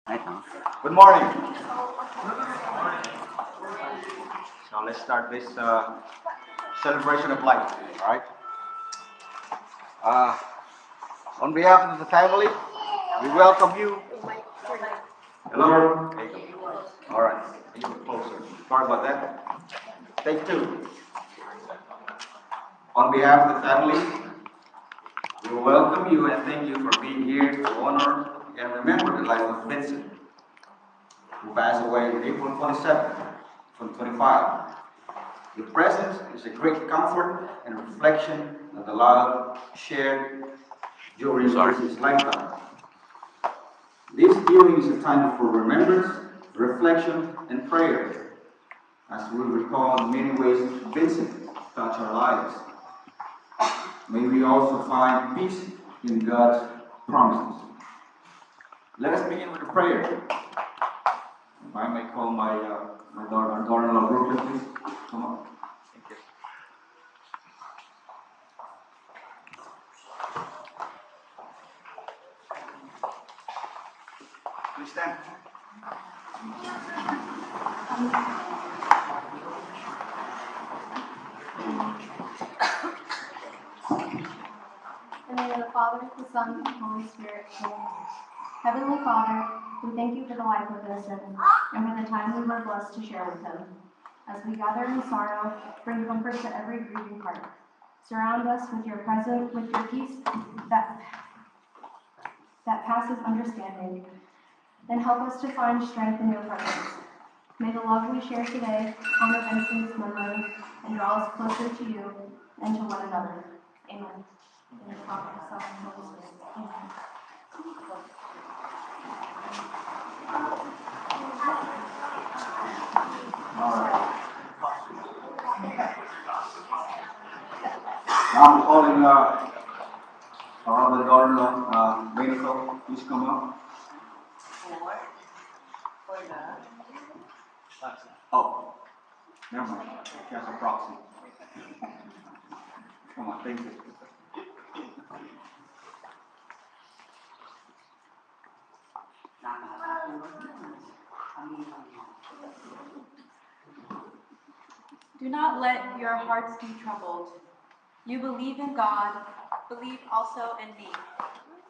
Right now. Good morning. So let's start this celebration of life. All right. Uh, on behalf of the family, we welcome you. Hello. There you go. All right. A little closer. Sorry about that. Take two. On behalf of the family, we welcome you and thank you for being here to honor and remember the life of Vincent, who passed away on April 27th, 2025. Your presence is a great comfort and reflection of the love shared during his lifetime. This viewing is a time for remembrance, reflection, and prayer as we recall the many ways Vincent touched our lives. May we also find peace in God's promises. Let us begin with a prayer. If I may call my daughter-in-law Brooklyn, please. Come on. Thank you. Please stand. In the name of the Father, the Son, and the Holy Spirit. Amen. Heavenly Father, we thank you for the life of Vincent and for the time we were blessed to share with him. As we gather in sorrow, bring comfort to every grieving heart. Surround us with your presence, with your peace that passes understanding, and help us to find strength in your presence. May the love we share today honor Vincent's memory and draw us closer to you and to one another. Amen. In the Father, Son, and Holy Spirit. Amen. All right. Now I'm calling our other daughter-in-law, Vincent. Please come up. Oh, never mind. That's a proxy. Come on, thank you. Do not let your hearts be troubled. You believe in God, believe also in me.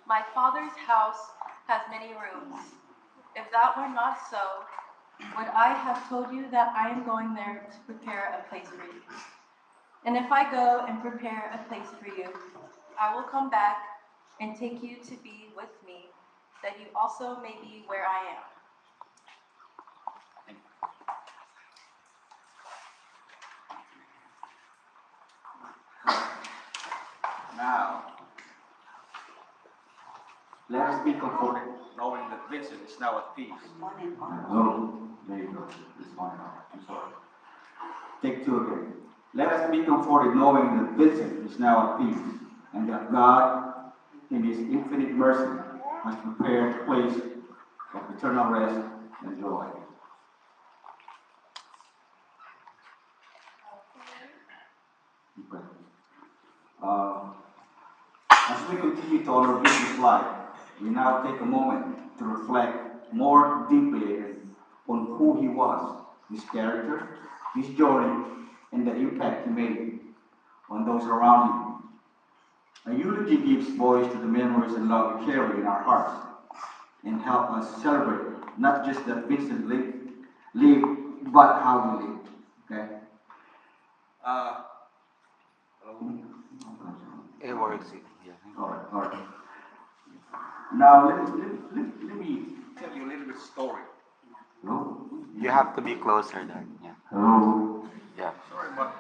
My Father's house has many rooms. If that were not so, would I have told you that I am going there to prepare a place for you? And if I go and prepare a place for you, I will come back and take you to be with me, that you also may be where I am. Now, let us be comforted, knowing that Vincent is now at peace. Oh, there you go. It's fine now. I'm sorry. Take two again. Let us be comforted, knowing that Vincent is now at peace, and that God, in His infinite mercy, has prepared a place of eternal rest and joy. As we continue to honor Vincent's life, we now take a moment to reflect more deeply on who he was, his character, his journey, and the impact he made on those around him. A eulogy gives voice to the memories and love we carry in our hearts and help us celebrate not just that Vincent lived, but how he lived. Okay? It works. Yeah. All right. Now, let me tell you a little bit story. Hello? You have to be closer there. Yeah. Hello? Yeah. Sorry about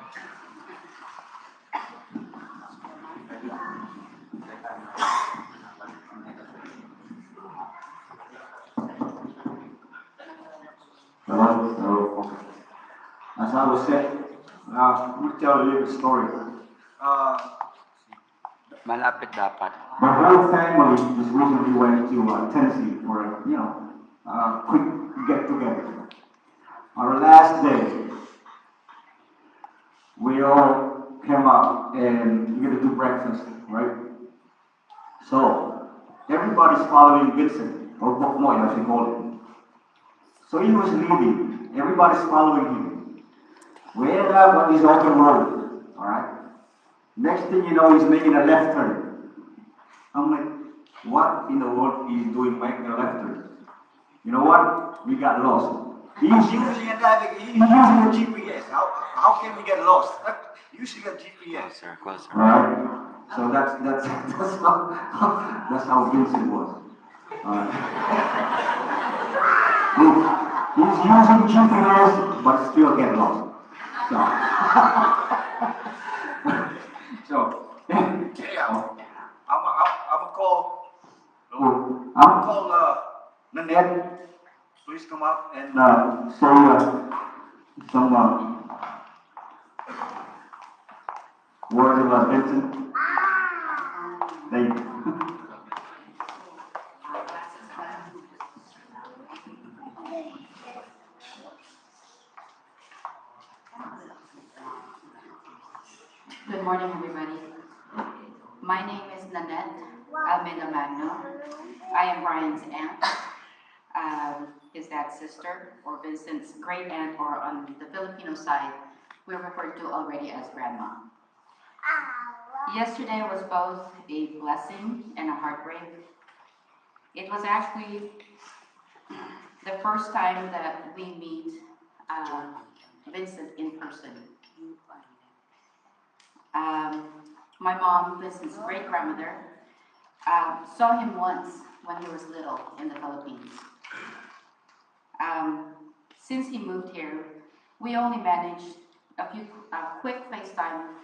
Hello? Hello? Okay. As I was saying, let me tell you a little story. Malapit dapat. My whole family just recently went to Tennessee for a quick get-together. Our last day, we all came up and we're gonna do breakfast, right? So everybody's following Vincent or Boknoy as we call it. So he was leading, everybody's following him. We ended up on this open road, alright? Next thing you know, he's making a left turn. I'm like, what in the world is he doing making a left turn? You know what? We got lost. He's using a GPS. How can we get lost? Using a GPS. Closer. Alright? So that's how Vincent was. He's using GPS but still get lost. So anyhow, I'm gonna call Nanette. Please come up and say some words about Vincent. Thank you. Good morning, everybody. My name is Nanette Almeda. I am Brian's aunt, his dad's sister, or Vincent's great aunt, or on the Filipino side, we're referred to already as grandma. Yesterday was both a blessing and a heartbreak. It was actually the first time that we meet Vincent in person. My mom, Vincent's great-grandmother, saw him once when he was little in the Philippines. Since he moved here, we only managed a few quick FaceTime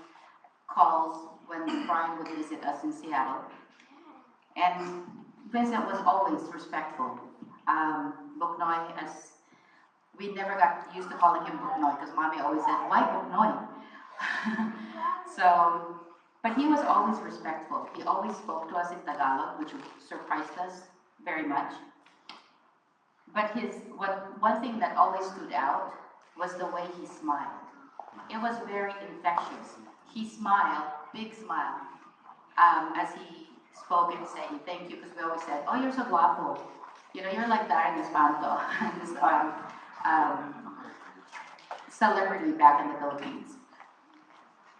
calls when Brian would visit us in Seattle. And Vincent was always respectful. Boknoy, as we never got used to calling him Boknoy because mommy always said, why Boknoy? But he was always respectful. He always spoke to us in Tagalog, which surprised us very much. But one thing that always stood out was the way he smiled. It was very infectious. He smiled, big smile, as he spoke and saying thank you, because we always said, oh, you're so guapo. You know, you're like Darren Espanto, this celebrity back in the Philippines.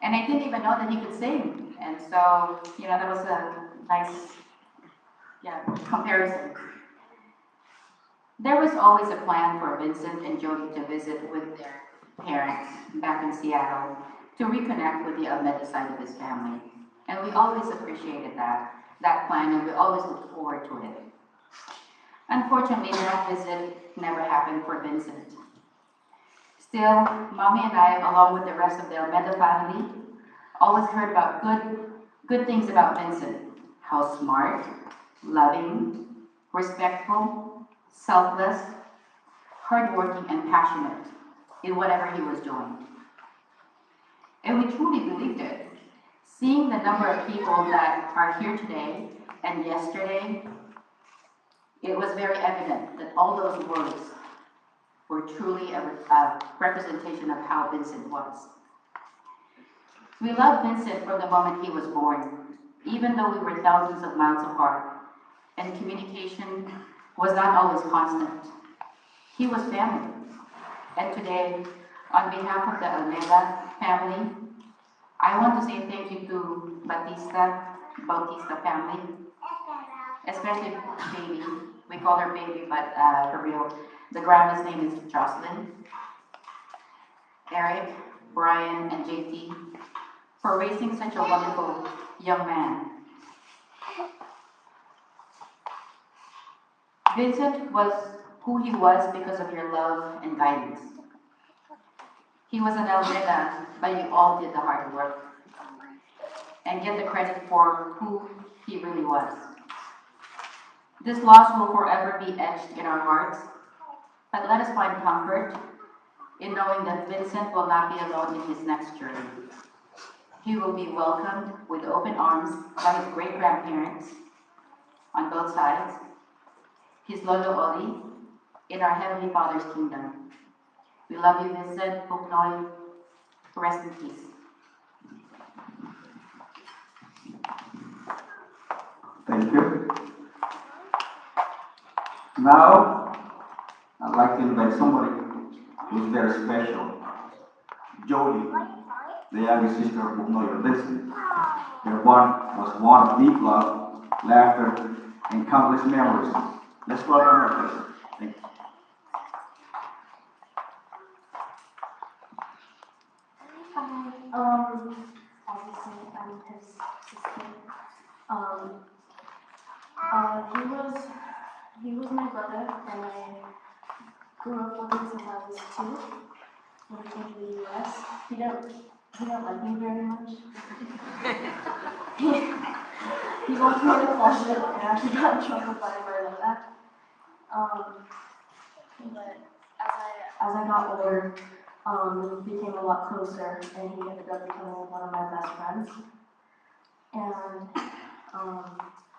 And I didn't even know that he could sing. And so, you know, that was a nice, comparison. There was always a plan for Vincent and Jody to visit with their parents back in Seattle to reconnect with the Almeda side of his family. And we always appreciated that plan, and we always looked forward to it. Unfortunately, that visit never happened for Vincent. Still, Mommy and I, along with the rest of the Almeda family, always heard about good things about Vincent. How smart, loving, respectful, selfless, hardworking, and passionate in whatever he was doing. And we truly believed it. Seeing the number of people that are here today and yesterday, it was very evident that all those words were truly a representation of how Vincent was. We loved Vincent from the moment he was born, even though we were thousands of miles apart, and communication was not always constant. He was family. And today, on behalf of the Almeda family, I want to say thank you to batista-bautista family, especially baby. We call her baby, but for real, the grandma's name is Jocelyn, Eric, Brian, and JT, for raising such a wonderful young man. Vincent was who he was because of your love and guidance. He was an Almeda, but you all did the hard work and get the credit for who he really was. This loss will forever be etched in our hearts, but let us find comfort in knowing that Vincent will not be alone in his next journey. He will be welcomed with open arms by his great-grandparents on both sides, his Lolo Oli, in our Heavenly Father's kingdom. We love you, Vincent. Boknoy, rest in peace. Thank you. Now, I'd like to invite somebody who's very special. Jody, the youngest sister of Buknoy Vincent. Their bond was one of deep love, laughter, and countless memories. Let's welcome her, please. Thank you. Obviously, I'm his sister. He was my brother, and I grew up with him since I was 2 when he came to the U.S. He didn't like me very much. He locked me in a closet and actually got in trouble by that. But as I got older, we became a lot closer, and he ended up becoming one of my best friends. And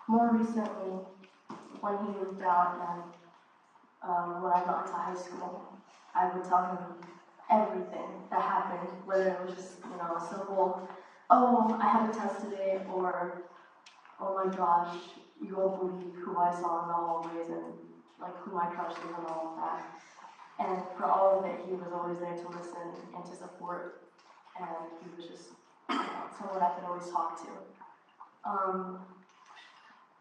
more recently, when he moved out and when I got into high school, I would tell him everything that happened, whether it was just, a simple, oh, I had a test today, or, oh my gosh, you won't believe who I saw in the hallways, and like who my crush is and all of that. And for all of it, he was always there to listen and to support, and he was just someone I could always talk to.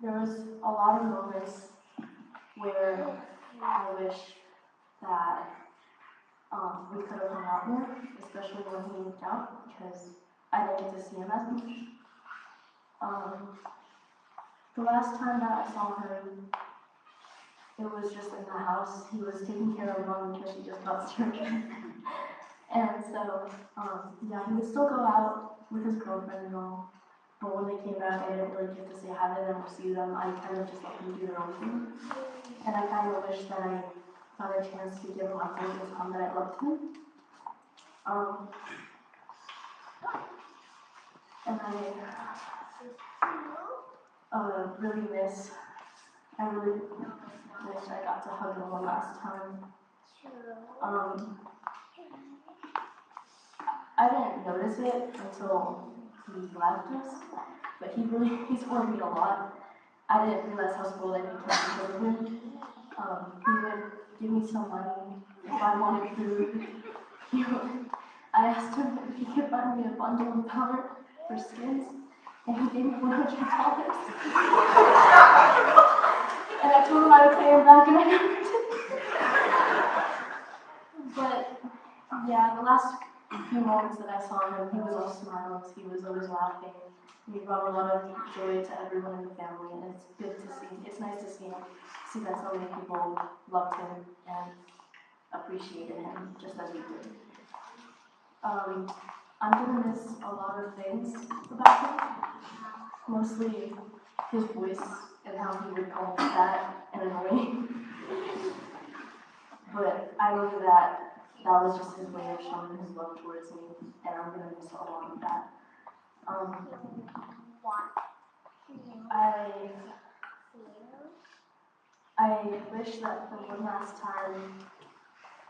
There was a lot of moments where I wish that we could have hung out more, especially when he moved out, because I didn't get to see him as much. The last time that I saw him, it was just in the house. He was taking care of Mom because she just got surgery. And so, he would still go out with his girlfriend and all. But when they came back, I didn't really get to say hi to them or see them. I kind of just let them do their own thing. And I kind of wish that I got a chance to give him a hug and tell him that I loved him. And I really wish I got to hug him one last time. I didn't notice it until he left us, but he spoiled me a lot. I didn't realize how spoiled I became with him. He would give me some money if I wanted food. I asked him if he could buy me a bundle of powder for skins, and he gave me $100. And I told him I would pay him back, and I never did. But yeah, the last few moments that I saw him, he was all smiles, he was always laughing. He brought a lot of joy to everyone in the family, and it's good to see. It's nice to see that so many people loved him and appreciated him just as we did. I'm gonna miss a lot of things about him, mostly his voice and how he would call me fat and annoying. But I know that was just his way of showing his love towards me, and I'm gonna miss a lot of that. I wish that for one last time,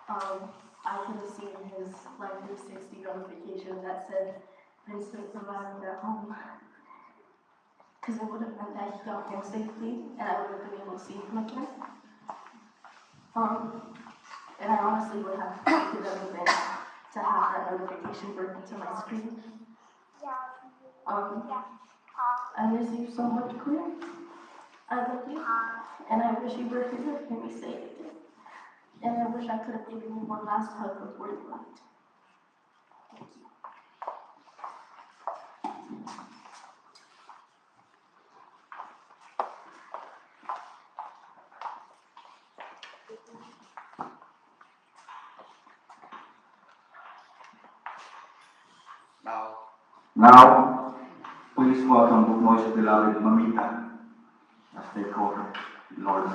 I could have seen his Life 360 notification that said Vincent survived at home. Because it would have meant that he got home safely, and I would have been able to see him again. And I honestly would have liked everything to have that notification burn into my screen. I miss you so much, Claire. I love you, and I wish you were here to hear me say it again. And I wish I could have given you one last hug before you left. Thank you. Now, please welcome Buknoy's beloved Mamita, as they call her, Lord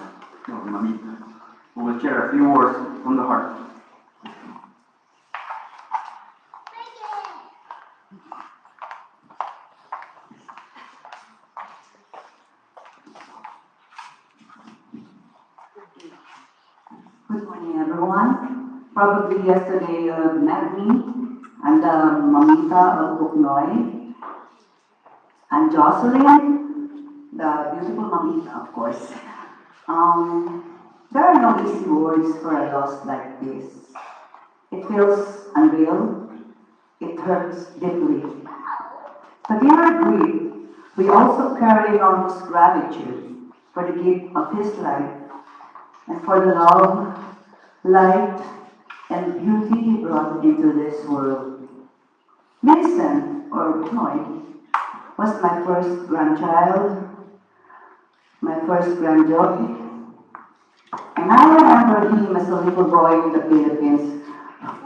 Mamita, who will share a few words from the heart. Good morning, everyone. Probably yesterday you met me. I'm the Mamita of Buknoy. I'm Jocelyn, the beautiful Mamita, of course. There are no easy words for a loss like this. It feels unreal. It hurts deeply. But in our grief, we also carry enormous gratitude for the gift of his life and for the love, light, and beauty he brought into this world. Vincent, or Pinoy, was my first grandchild, my first granddaughter, and I remember him as a little boy in the Philippines,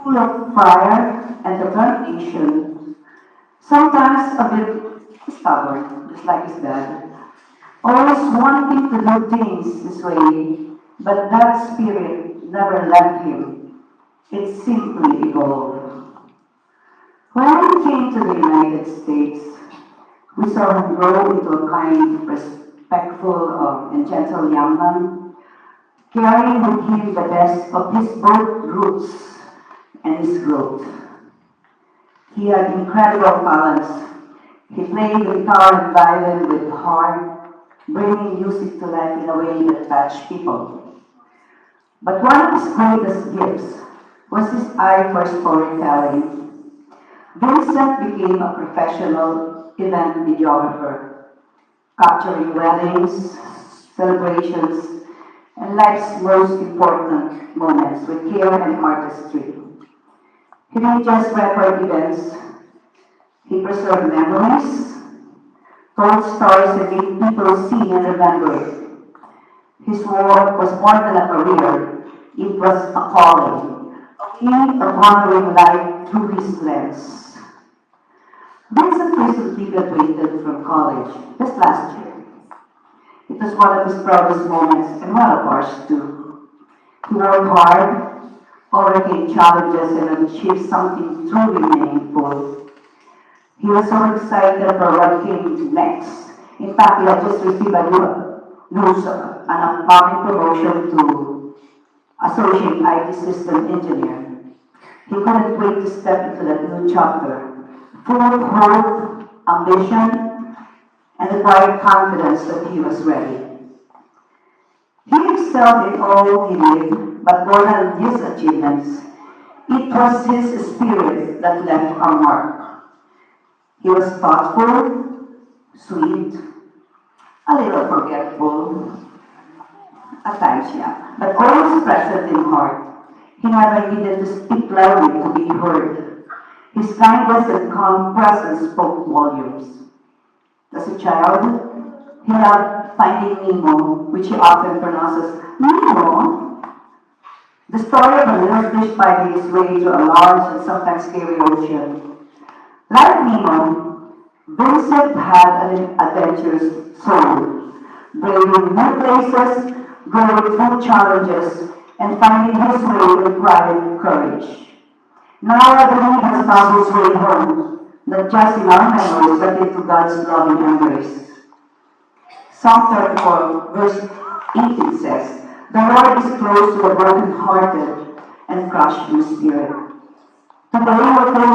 full of fire and determination, sometimes a bit stubborn, just like his dad, always wanting to do things his way, but that spirit never left him. It simply evolved. When we came to the United States, we saw him grow into a kind, respectful, and gentle young man, carrying with him the best of his both roots and his growth. He had incredible talents. He played guitar and violin with heart, bringing music to life in a way that touched people. But one of his greatest gifts was his eye for storytelling. Vincent became a professional event videographer, capturing weddings, celebrations, and life's most important moments with care and artistry. He didn't just record events, he preserved memories, told stories that made people see and remember it. His work was more than a career, it was a calling, a way of honoring life through his lens. Vincent recently graduated from college just last year. It was one of his proudest moments and one of ours too. He worked hard, overcame challenges, and achieved something truly meaningful. He was so excited for what came next. In fact, he had just received a news, an upcoming promotion to Associate IT System Engineer. He couldn't wait to step into that new chapter, full of hope, ambition, and the quiet confidence that he was ready. He excelled in all he did, but more than his achievements, it was his spirit that left a mark. He was thoughtful, sweet, a little forgetful, at times, yeah, but always present in heart. He never needed to speak loudly to be heard. His kindness and calm presence spoke volumes. As a child, he loved finding Nemo, which he often pronounces Nemo. The story of a little fish finding his way through a large and sometimes scary ocean. Like Nemo, Vincent had an adventurous soul, braving new places, going through challenges, and finding his way with pride and courage. Now I believe he has found his way home, not just in our memories, but into God's loving embrace. Psalm 34, verse 18 says, "The Lord is close to the brokenhearted and crushed in spirit." Today we feel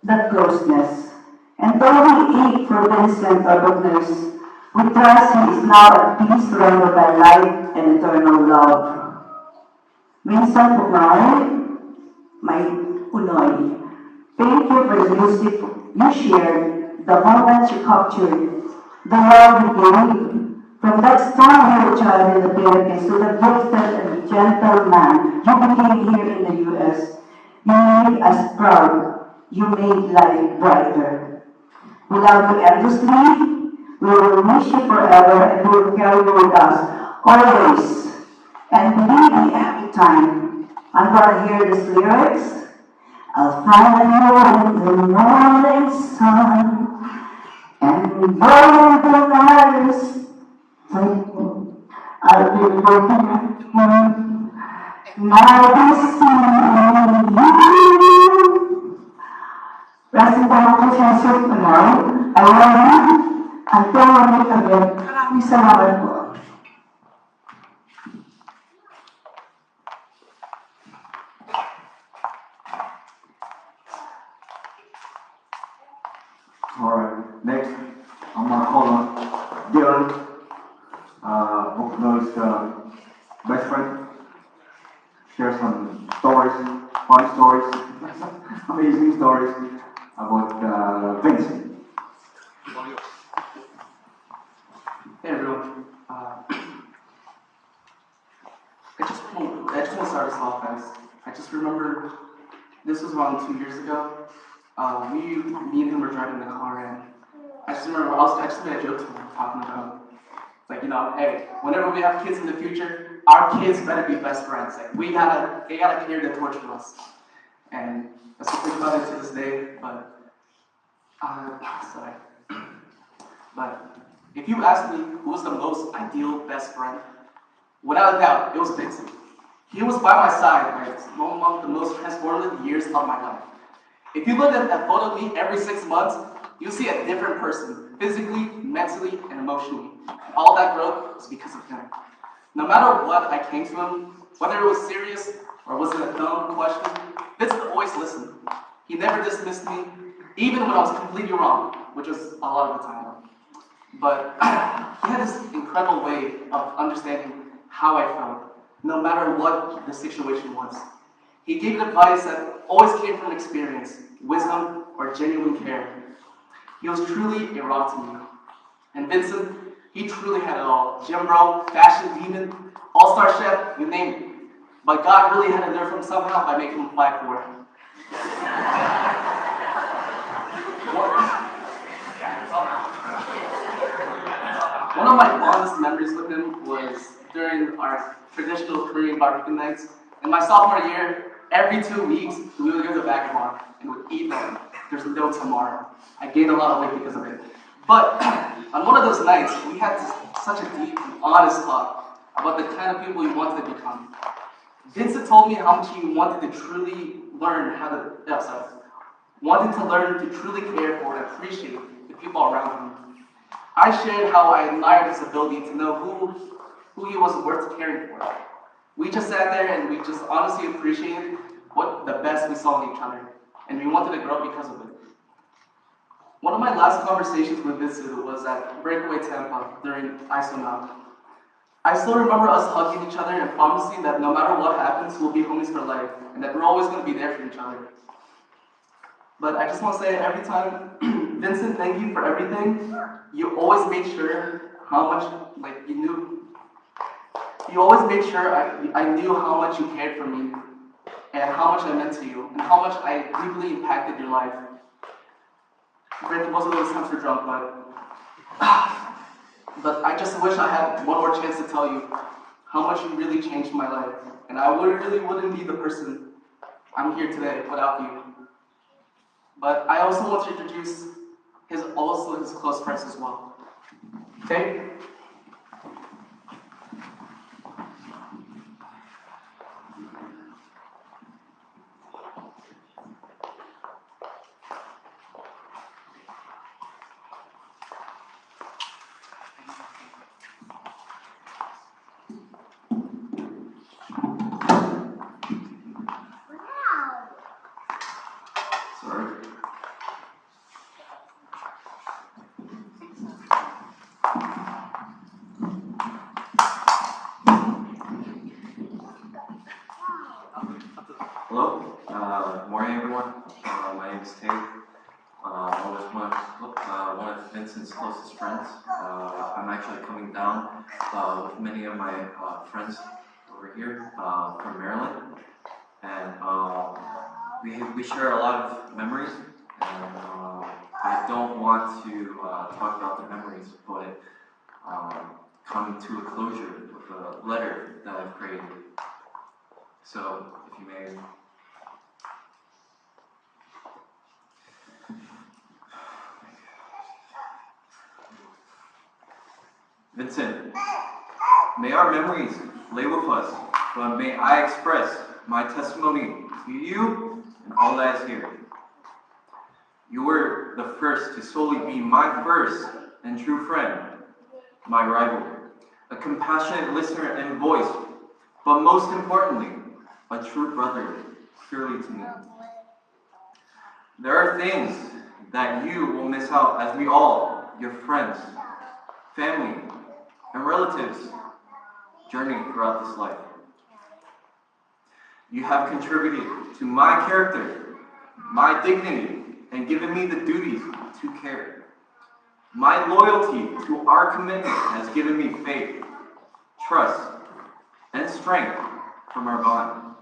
that closeness. And though we ache for Vincent or goodness, we trust he is now at peace surrounded by light and eternal love. Vincent Pinoy, my Pinoy, thank you for the music you shared, the moments you captured, the love you gave. From that strong-willed child in the Philippines to the gifted and gentle man you became here in the U.S., you made us proud. You made life brighter. We love you endlessly. We will miss you forever, and we will carry you with us always. And believe me, every time I'm going to hear these lyrics, I'll find you in the morning sun, and though the night is faithful, I'll be looking at you, and I'll be seeing you. Blessing po ako sa Sir Pinoy. I love you. Until we meet again. Maraming salamat po. Alright, next, I'm gonna call on Dylan, Pinoy's best best friend, share some stories, funny stories, amazing stories about Vincent. Hey everyone. I just want to start us off, guys. I just remember this was around 2 years ago. Me and him were driving the car, and I just remember I just made a joke to him talking about, like, hey, whenever we have kids in the future, our kids better be best friends. Like, they gotta carry the torch for us. And I still think about it to this day, but sorry. But if you ask me who was the most ideal best friend, without a doubt, it was Vincent. He was by my side, like, one of the most transformative years of my life. If you look at that photo of me every 6 months, you'll see a different person, physically, mentally, and emotionally. And all that growth was because of him. No matter what I came to him, whether it was serious or was it a dumb question, Vincent always listened. He never dismissed me, even when I was completely wrong, which was a lot of the time. But he had this incredible way of understanding how I felt, no matter what the situation was. He gave advice that always came from experience, wisdom, or genuine care. He was truly a rock to me. And Vincent, he truly had it all. Gym bro, fashion demon, all-star chef, you name it. But God really had to nerf him somehow by making him 5'4". One of my fondest memories with him was during our traditional Korean barbecue nights. In my sophomore year, every 2 weeks, we would go to the Vagabond and would eat them. There's no tomorrow. I gained a lot of weight because of it. But on one of those nights, we had such a deep and honest talk about the kind of people we wanted to become. Vincent told me how much he wanted to truly learn how to, wanted to learn to truly care for and appreciate the people around him. I shared how I admired his ability to know who he was worth caring for. We just sat there and we just honestly appreciated what the best we saw in each other, and we wanted to grow because of it. One of my last conversations with Vincent was at Breakaway Tampa during ISO. I still remember us hugging each other and promising that no matter what happens, we'll be homies for life, and that we're always going to be there for each other. But I just want to say every time, Vincent, thank you for everything. You always made sure how much, you always made sure I knew how much you cared for me, and how much I meant to you, and how much I deeply impacted your life. Granted, most of those times were drunk, but I just wish I had one more chance to tell you how much you really changed my life, and I really wouldn't be the person I'm here today without you. But I also want to introduce his close friends as well. Okay? Hello, good morning everyone. My name is Tate. I was one of Vincent's closest friends. I'm actually coming down with many of my friends over here from Maryland. And we share a lot of memories. And I don't want to talk about the memories, but come to a closure with a letter that I've created. So, if you may. Vincent, may our memories lay with us, but may I express my testimony to you and all that is here. You were the first to solely be my first and true friend, my rival, a compassionate listener and voice, but most importantly, a true brother, purely to me. There are things that you will miss out as we all, your friends, family, and relatives, journey throughout this life. You have contributed to my character, my dignity, and given me the duties to care. My loyalty to our commitment has given me faith, trust, and strength from our bond.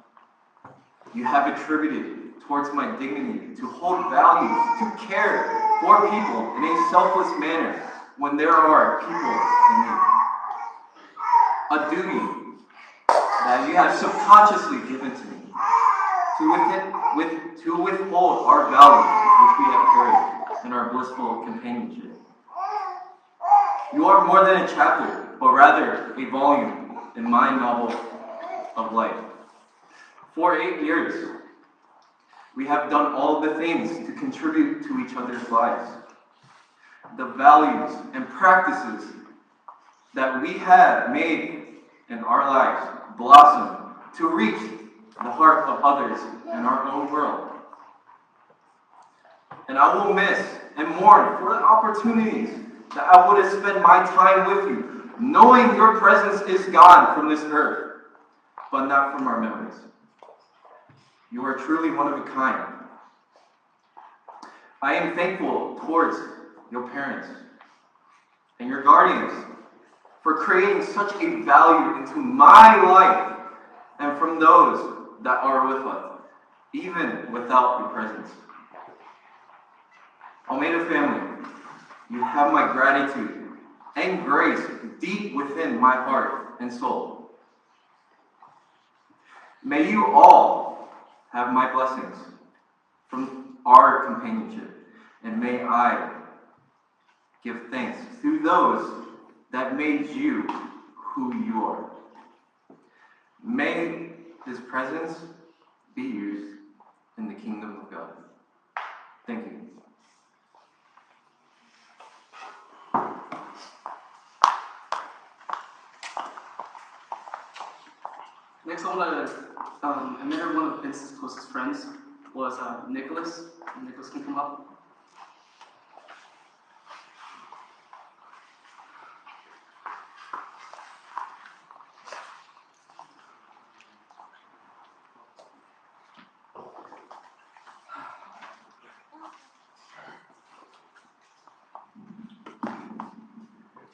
You have attributed towards my dignity to hold values, to care for people in a selfless manner when there are people in need. A duty that you have subconsciously given to me to withhold our values which we have carried in our blissful companionship. You are more than a chapter, but rather a volume in my novel of life. For 8 years, we have done all of the things to contribute to each other's lives. The values and practices that we have made in our lives blossom to reach the heart of others in our own world. And I will miss and mourn for the opportunities that I would have spent my time with you, knowing your presence is gone from this earth, but not from our memories. You are truly one of a kind. I am thankful towards your parents and your guardians for creating such a value into my life and from those that are with us, even without your presence. Almeda family, you have my gratitude and grace deep within my heart and soul. May you all have my blessings from our companionship, and may I give thanks to those that made you who you are. May His presence be used in the kingdom of God. Thank you. Next, I want to admit one of Vincent's closest friends was Nicholas. Nicholas can come up.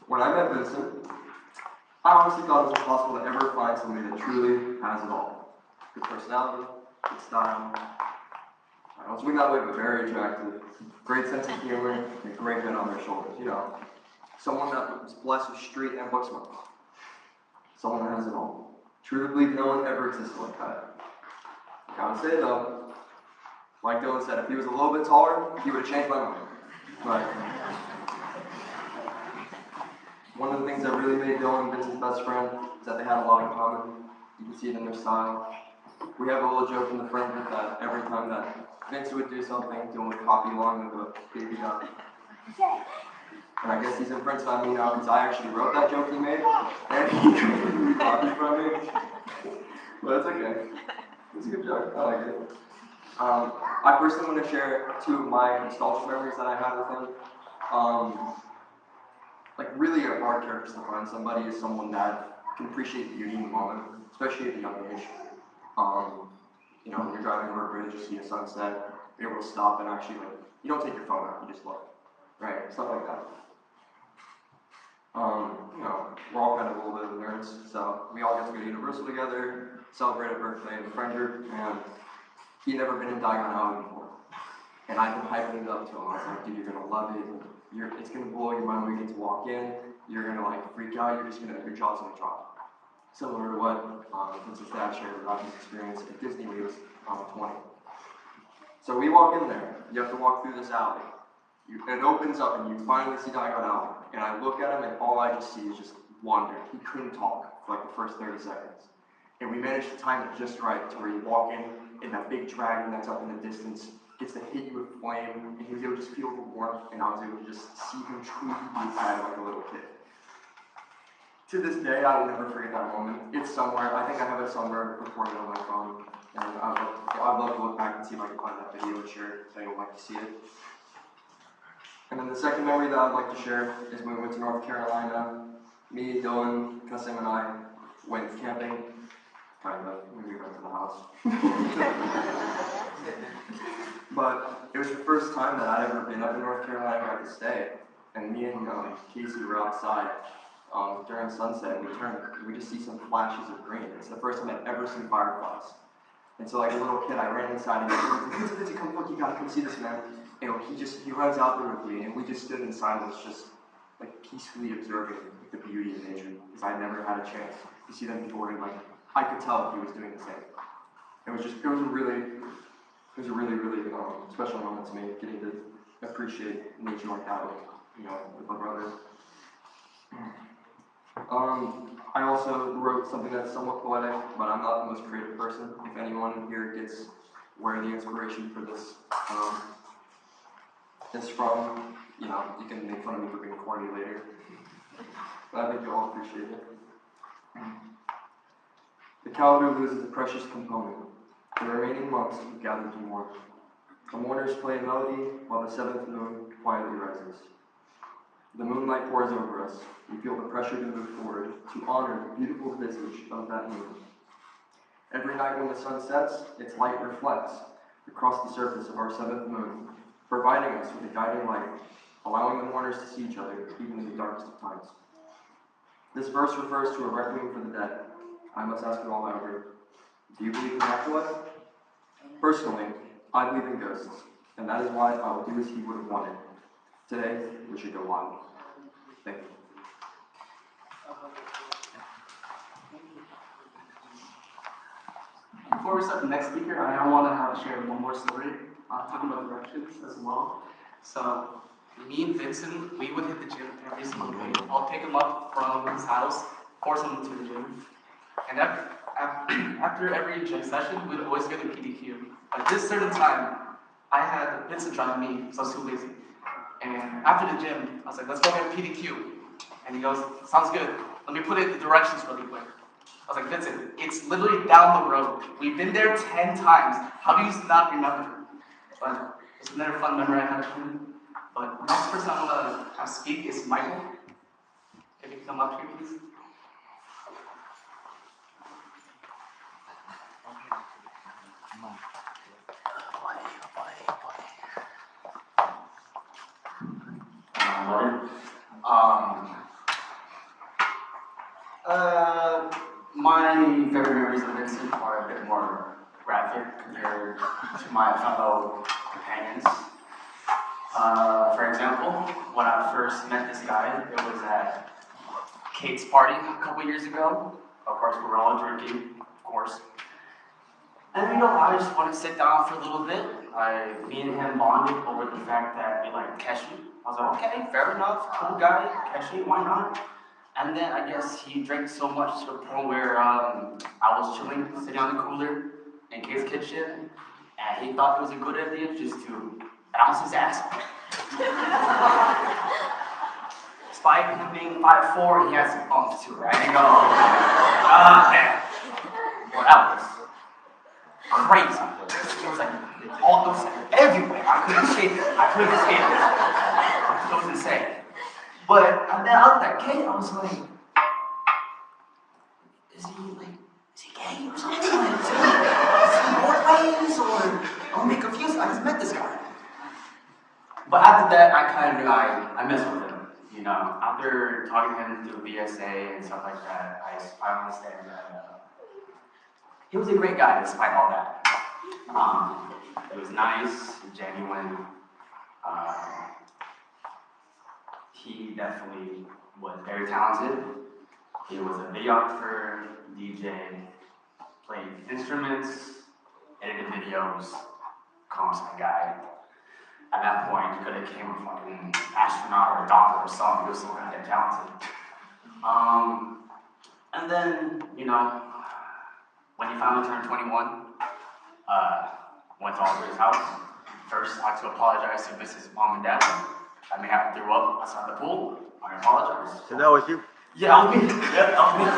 When I met Vincent, I honestly thought it was impossible to ever find somebody that truly has it all. Good personality, good style. I don't swing that way, but very attractive. Great sense of humor, and a great head on their shoulders, you know. Someone that was blessed with street and book smarts. Someone that has it all. Truly believe no one ever existed like that. I gotta say though, like Dylan said, if he was a little bit taller, he would have changed my mind. But one of the things that really made Dylan and Vincent's best friend is that they had a lot in common. You can see it in their style. We have a little joke in the friend group that every time that Vincent would do something, Dylan would copy along with a baby duck. And I guess he's imprinted on me now because I actually wrote that joke he made, and he completely copied from me. But it's okay. It's a good joke. I like it. I personally want to share two of my nostalgic memories that I had with him. Like really a hard character to find. Somebody is someone that can appreciate beauty in the moment, especially at a young age. You know, when you're driving over a bridge, you see a sunset, you're able to stop and actually you don't take your phone out, you just look, right? Stuff like that. You know, we're all kind of a little bit of nerds, so we all get to go to Universal together, celebrate a birthday in the friend group, and he'd never been in Diagon Alley before. And I've been hyping it up to him. I was like, dude, you're gonna love it. It's gonna blow your mind when you get to walk in. You're gonna freak out. Your jaw's gonna drop. Similar to what Vincent's dad shared about his experience at Disney when he was 20. So we walk in there. You have to walk through this alley. It opens up and you finally see Diagon Alley. And I look at him and all I just see is just wonder. He couldn't talk for the first 30 seconds. And we managed to time it just right to where you walk in and that big dragon that's up in the distance gets to hit you with flame, and he was able to just feel the warmth, and I was able to just see him truly be excited like a little kid. To this day, I will never forget that moment. It's somewhere, I think I have it somewhere recorded on my phone, and I'd love to look back and see if I can find that video and share it if anyone would like to see it. And then the second memory that I'd like to share is when we went to North Carolina. Me, Dylan, Kasim, and I went camping, kind of, when we went to the house. house. But it was the first time that I'd ever been up in North Carolina and got to stay. And me and Casey were outside during sunset, and we just see some flashes of green. It's the first time I'd ever seen fireflies. And so like a little kid, I ran inside and he was like, Vincent, come look, you gotta come see this, man. And he runs out there with me, and we just stood in silence, just like peacefully observing the beauty of nature, because I never had a chance to see them before, and like I could tell he was doing the same. It was a really special moment to me, getting to appreciate nature like that with my brother. I also wrote something that's somewhat poetic, but I'm not the most creative person. If anyone here gets where the inspiration for this is from, you can make fun of me for being corny later. But I think you'll all appreciate it. The calendar loses a precious component. The remaining months we gather to mourn. The mourners play a melody while the seventh moon quietly rises. The moonlight pours over us. We feel the pressure to move forward, to honor the beautiful visage of that moon. Every night when the sun sets, its light reflects across the surface of our seventh moon, providing us with a guiding light, allowing the mourners to see each other even in the darkest of times. This verse refers to a requiem for the dead. I must ask you all, however, do you believe in the afterlife? Personally, I believe in ghosts, and that is why I will do as he would have wanted. Today, we should go wild. Thank you. Before we start the next speaker, I want to share one more story, talking about directions as well. So, me and Vincent, we would hit the gym every single day. I'll pick him up from his house, force him to the gym. And after every gym session, we'd always go to PDQ. At this certain time, I had Vincent driving me, so I was too lazy. And after the gym, I was like, let's go get PDQ. And he goes, sounds good. Let me put it in the directions really quick. I was like, Vincent, it's literally down the road. We've been there 10 times. How do you not remember? But it's another fun memory I had of him. But the next person I want to have speak is Michael. If you can come up here, please. My favorite memories of Vincent are a bit more graphic compared to my fellow companions. For example, when I first met this guy, it was at Kate's party a couple years ago. Of course, we were all drinking, of course. And I just wanted to sit down for a little bit. Me and him bonded over the fact that we liked Keshi. I was like, okay, fair enough, cool guy, Keshi, why not? And then I guess he drank so much to the point where I was chilling, sitting on the cooler in Kate's kitchen, and he thought it was a good idea just to bounce his ass. Despite him being 5'4", he has some bumps too, right? And man. Well, that was crazy. It was like, all those everywhere. I couldn't escape it. It was insane. But and then out of that Kate, I was like, is he gay or something? Is he both ways or I'm a bit confused. I just met this guy. But after that, I kind of knew I messed with him. After talking to him through BSA and stuff like that, I understand that he was a great guy despite all that. He was nice, genuine. He definitely was very talented. He was a videographer, DJ, played instruments, edited videos, comp-sci guy. At that point, he could have became a fucking astronaut or a doctor or something. He was so goddamn talented. And then, when he finally turned 21, went to Alder's house. First, I had to apologize to Mrs. Mom and Dad. I may have threw up outside the pool. I apologize. So that was you? Yeah, that was me. Yeah, that was me. I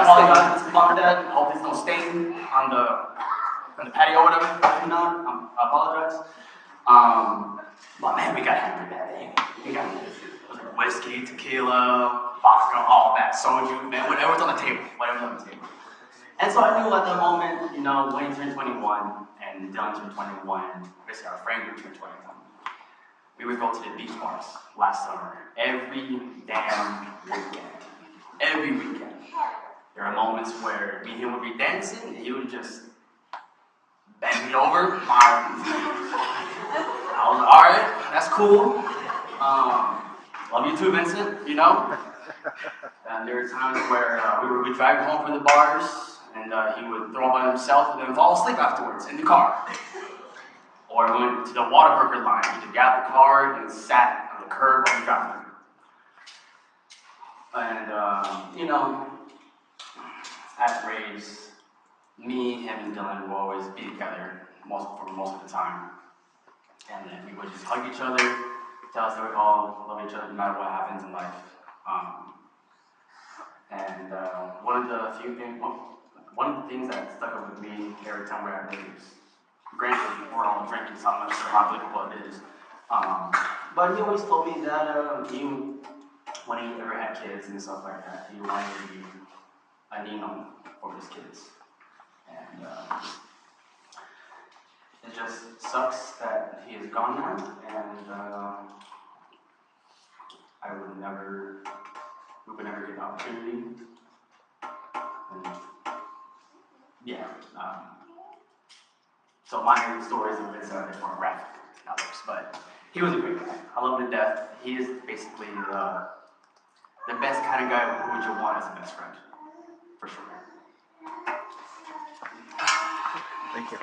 apologize to Mom and Dad. I hope there's no stain on the patio or whatever. If not, I apologize. But man, we got hammered that day. We got whiskey, tequila, vodka, all that, soju, man, whatever's on the table. And so I knew at the moment, you know, when he turned 21 and Dylan turned 21, basically our friend group turned 21, we would go to the beach bars last summer, every damn weekend. Every weekend. There are moments where me and him would be dancing and he would just bend me over. I was like, alright, that's cool. Love you too, Vincent, you know? And there were times where we would drag him home from the bars and he would throw up on himself and then fall asleep afterwards in the car. Or we went to the Whataburger line. He just got the car and sat on the curb on the driveway. And, you know, at Rays, me, him, and Dylan would always be together for most of the time. And then we would just hug each other, tell us that we all love each other no matter what happens in life. One of the things that stuck up with me every time we're at Rays, granted, we're all drinking, so I'm not sure how applicable it is. But he always told me that when he ever had kids and stuff like that, he wanted to be a Nino for his kids. And it just sucks that he is gone now, and we would never get the opportunity. And yeah. So my stories of Vincent are more graphic than others, but he was a great guy. I love him to death. He is basically the best kind of guy who would you want as a best friend, for sure. Thank you.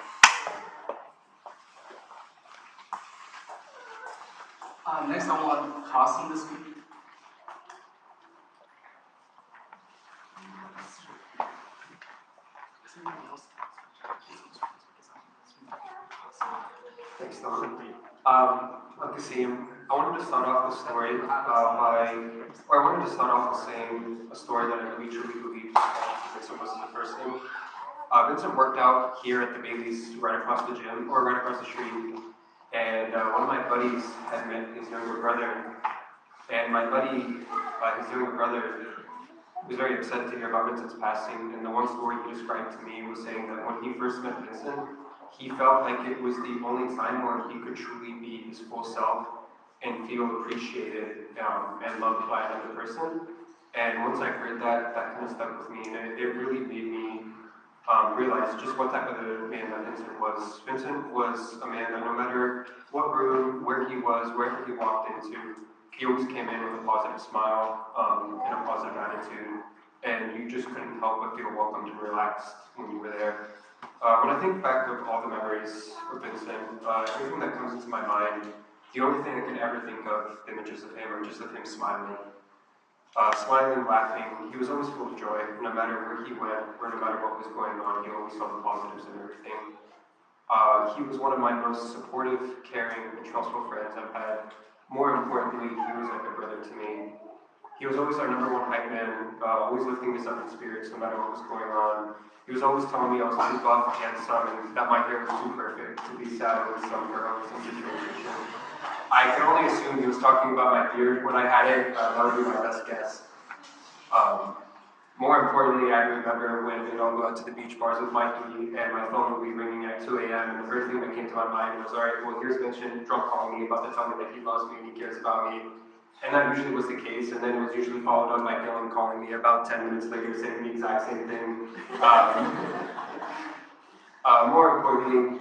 Next, I want costume this week. Thanks, Don. Like the same, I wanted to start off the story I wanted to start off with saying a story that I really truly believe Vincent was in the first name. Vincent worked out here at the Bailey's right across the gym, or right across the street, and one of my buddies had met his younger brother, and my buddy, his younger brother, was very upset to hear about Vincent's passing, and the one story he described to me was saying that when he first met Vincent, he felt like it was the only time where he could truly be his full self and feel appreciated and loved by another person. And once I heard that, that kind of stuck with me, and it really made me realize just what type of a man that Vincent was. Vincent was a man that no matter what room, where he was, wherever he walked into, he always came in with a positive smile and a positive attitude, and you just couldn't help but feel welcomed and relaxed when you were there. When I think back of all the memories of Vincent, everything that comes into my mind, the only thing I can ever think of images of him are just of him smiling. Smiling, laughing, he was always full of joy. No matter where he went, or no matter what was going on, he always saw the positives in everything. He was one of my most supportive, caring, and trustful friends I've had. More importantly, he was like a brother to me. He was always our number one hype man, always lifting us up in spirits no matter what was going on. He was always telling me I was too buff, handsome, and that my hair was too perfect to be saddled with some girl in some situation. I can only assume he was talking about my beard when I had it. That would be my best guess. More importantly, I remember when we'd all go out to the beach bars with Mikey, and my phone would be ringing at 2 a.m., and the first thing that came to my mind was, all right, well, here's Vincent drunk calling me about to tell me that he loves me and he cares about me. And that usually was the case, and then it was usually followed up by Dylan calling me about 10 minutes later saying the exact same thing. More importantly,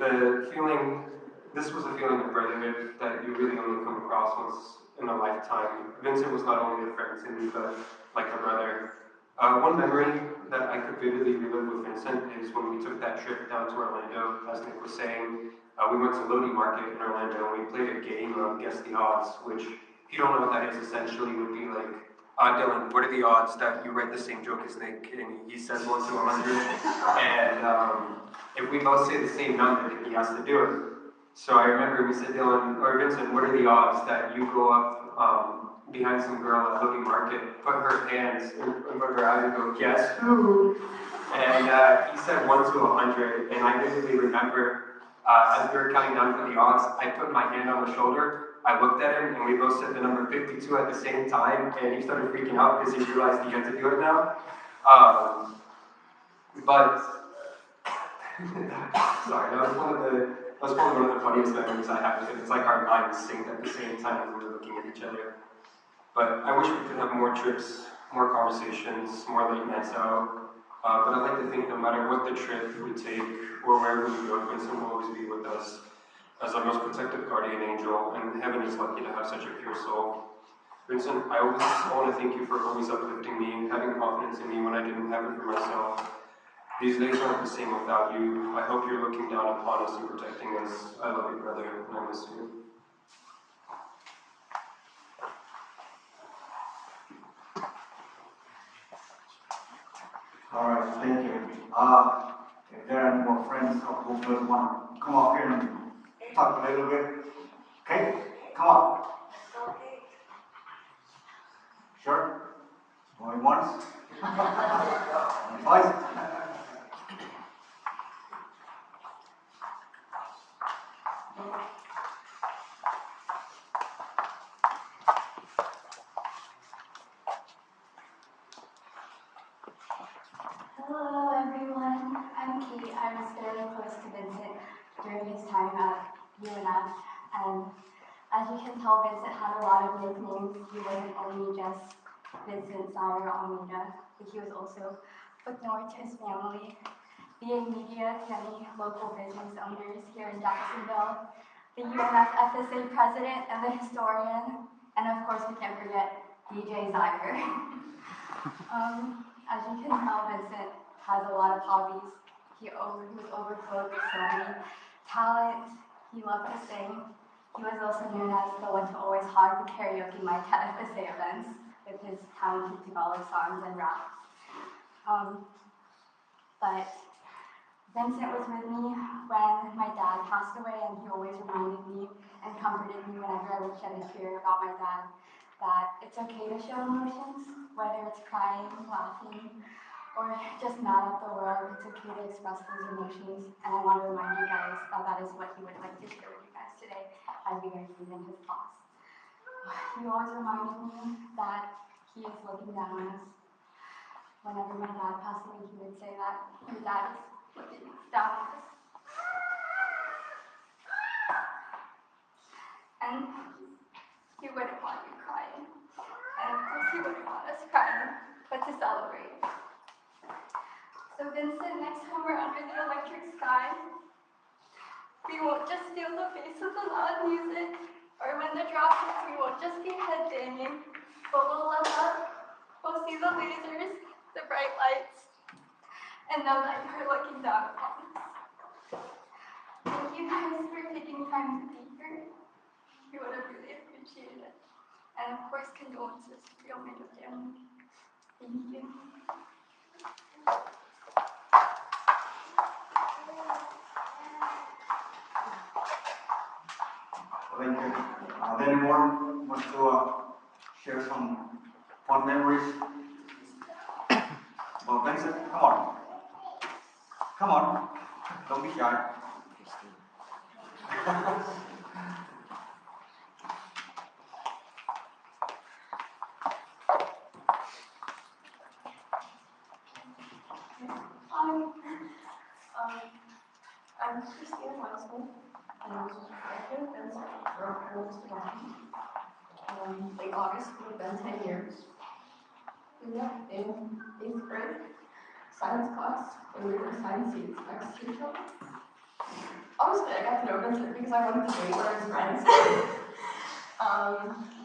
this was a feeling of brotherhood that you really only come across once in a lifetime. Vincent was not only a friend to me, but like a brother. One memory that I could vividly relive with Vincent is when we took that trip down to Orlando, as Nick was saying. We went to Eulogy Market in Orlando, and we played a game of Guess the Odds, which, if you don't know what that is, essentially would be like, Dylan, what are the odds that you write the same joke as Nick? And he says 1 to 100. And if we both say the same number, then he has to do it. So I remember we said, Dylan, or Vincent, what are the odds that you go up behind some girl at Eulogy Market, put her hands in front of her eyes and go, guess who? And he said 1 to 100. And I vividly remember, as we were counting down for the odds, I put my hand on the shoulder. I looked at him, and we both said the number 52 at the same time, and he started freaking out because he realized he had to do it now. But sorry, that was probably one of the funniest memories I have, because it's like our minds synced at the same time when we were looking at each other. But I wish we could have more trips, more conversations, more late nights out. But I like to think no matter what the trip we take or wherever we go, Vincent will always be with us as our most protective guardian angel, and heaven is lucky to have such a pure soul. Vincent, I want to thank you for always uplifting me and having confidence in me when I didn't have it for myself. These days aren't the same without you. I hope you're looking down upon us and protecting us. I love you, brother, and I miss you. All right, thank you. If there are any more friends who would want to come up here and talk a little bit, okay? Come on. Sure? Only once? Twice? Hello everyone, I'm Kate. I was fairly close to Vincent during his time at UNF, and as you can tell, Vincent had a lot of nicknames. He wasn't only just Vincent, Zire, Almeda, but he was also footnote to his family, being media to many local business owners here in Jacksonville, the UNF FSA president and the historian, and of course we can't forget DJ Zire. As you can tell, Vincent has a lot of hobbies. He was overflowed with so many talents. He loved to sing. He was also known as the one to always hog the karaoke mic at FSA events with his talented Tagalog songs and raps. But Vincent was with me when my dad passed away, and he always reminded me and comforted me whenever I would shed a tear about my dad, that it's okay to show emotions, whether it's crying, laughing, or just mad at the world. It's okay to express those emotions, and I want to remind you guys that that is what he would like to share with you guys today as we are grieving his loss. He always reminded me that he is looking down on us. Whenever my dad passed away, he would say that your dad is looking down on us. And he wouldn't want you crying. And of course he wouldn't want us crying, but to celebrate. So Vincent, next time we're under the electric sky, we won't just feel the bass of the loud music, or when the drop hits, we won't just be head banging, but we'll look up, we'll see the lasers, the bright lights, and know that you're looking down upon us. Thank you guys for taking time to be here. We would have really appreciated it. And of course, condolences to the Almeda family. Thank you. Thank you. Anyone want to share some fun memories? Well, Vincent, come on. Come on. Don't be shy. I'm Christina Weisman, and I was with Vincent for almost a while. Late August would have been 10 years. We met in 8th grade, science class, when we were assigned seats next to each other. Honestly, I got to know Vincent because I wanted to date one of his friends.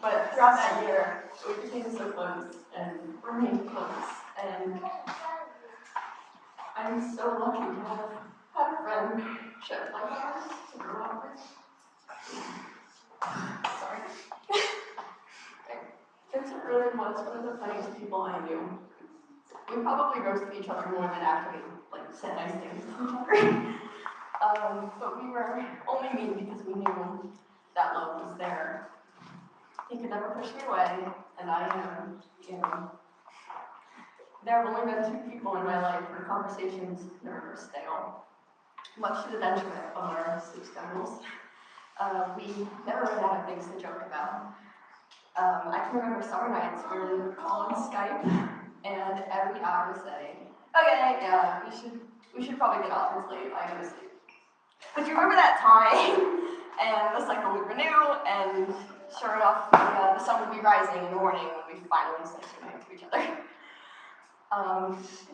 But throughout that year, we became so close and remained close. And I'm so lucky to have had a friendship like ours to grow up with. Sorry. Vincent really was one of the funniest people I knew. We probably roasted each other more than after we said nice things to each other. But we were only mean because we knew that love was there. He could never push me away, and there have only been 2 people in my life where conversations never stale, much to the detriment of our sleep schedules. We never ran out of things to joke about. I can remember summer nights where we would call on Skype, and every hour say, Okay, yeah, we should probably get off. It's late. I gotta sleep. But do you remember that time? And the cycle would renew, and sure enough, the sun would be rising in the morning when we finally said goodnight to each other.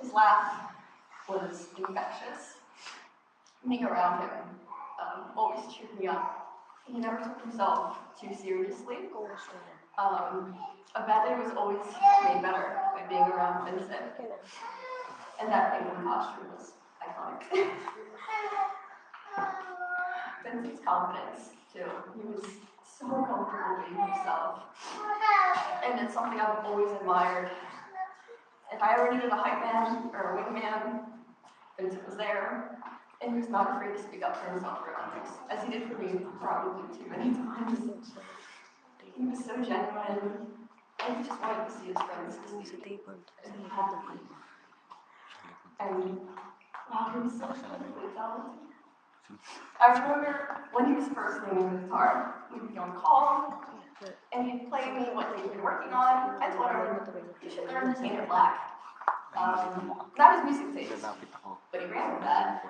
His laugh was infectious. Being around him always cheered me up. He never took himself too seriously. A bad day was always made better by being around Vincent. And that penguin costume was iconic. Vincent's confidence, too. He was so comfortable being himself. And it's something I've always admired. If I ever needed a hype man or a wingman, Vincent was there. And he was not afraid to speak up for himself for others, as he did for me probably too many times. He was so genuine, and he just wanted to see his friends succeed, and he had to be. And wow, he was so incredibly talented. I remember when he was first learning the guitar, we'd be on call, and he'd play me what he'd been working on. I told him, you should learn to paint it black. Not his music taste, but he ran with that.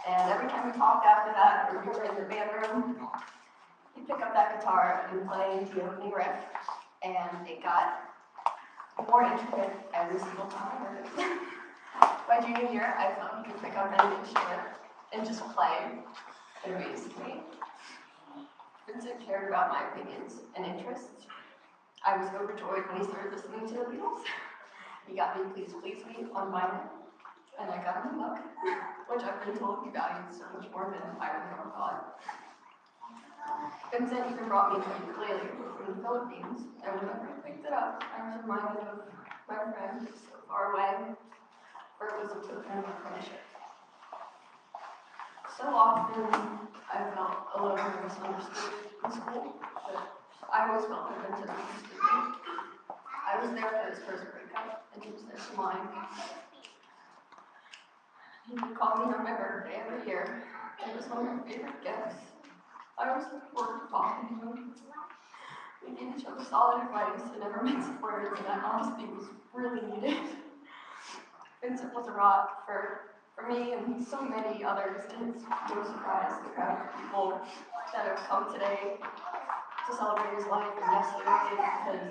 And every time we talked after that, or we were in the band room, he'd pick up that guitar and play the opening riff, and it got more intricate every single time I heard it. My junior year, I thought he could pick up any instrument and just play. It amazed me. Vincent cared about my opinions and interests. I was overjoyed when he started listening to the Beatles. He got me Please Please Me on vinyl, and I got him a book, which I've been told he valued so much more than I would ever thought. Vincent even brought me a ukulele from the Philippines, and whenever I picked it up, I was reminded of my friend who's so far away, for it was a token of friendship. So often, I felt alone and misunderstood in school, but I always felt that Vincent understood me. I was there for his first breakup, and he was there for mine. He would call me on my birthday every year. It was one of my favorite gifts. I always looked forward to talking to him. We gave each other solid advice and never minced words, and that honesty was really needed. Vincent was a rock for me and so many others, and it's no surprise the crowd of people that have come today to celebrate his life and yesterday, because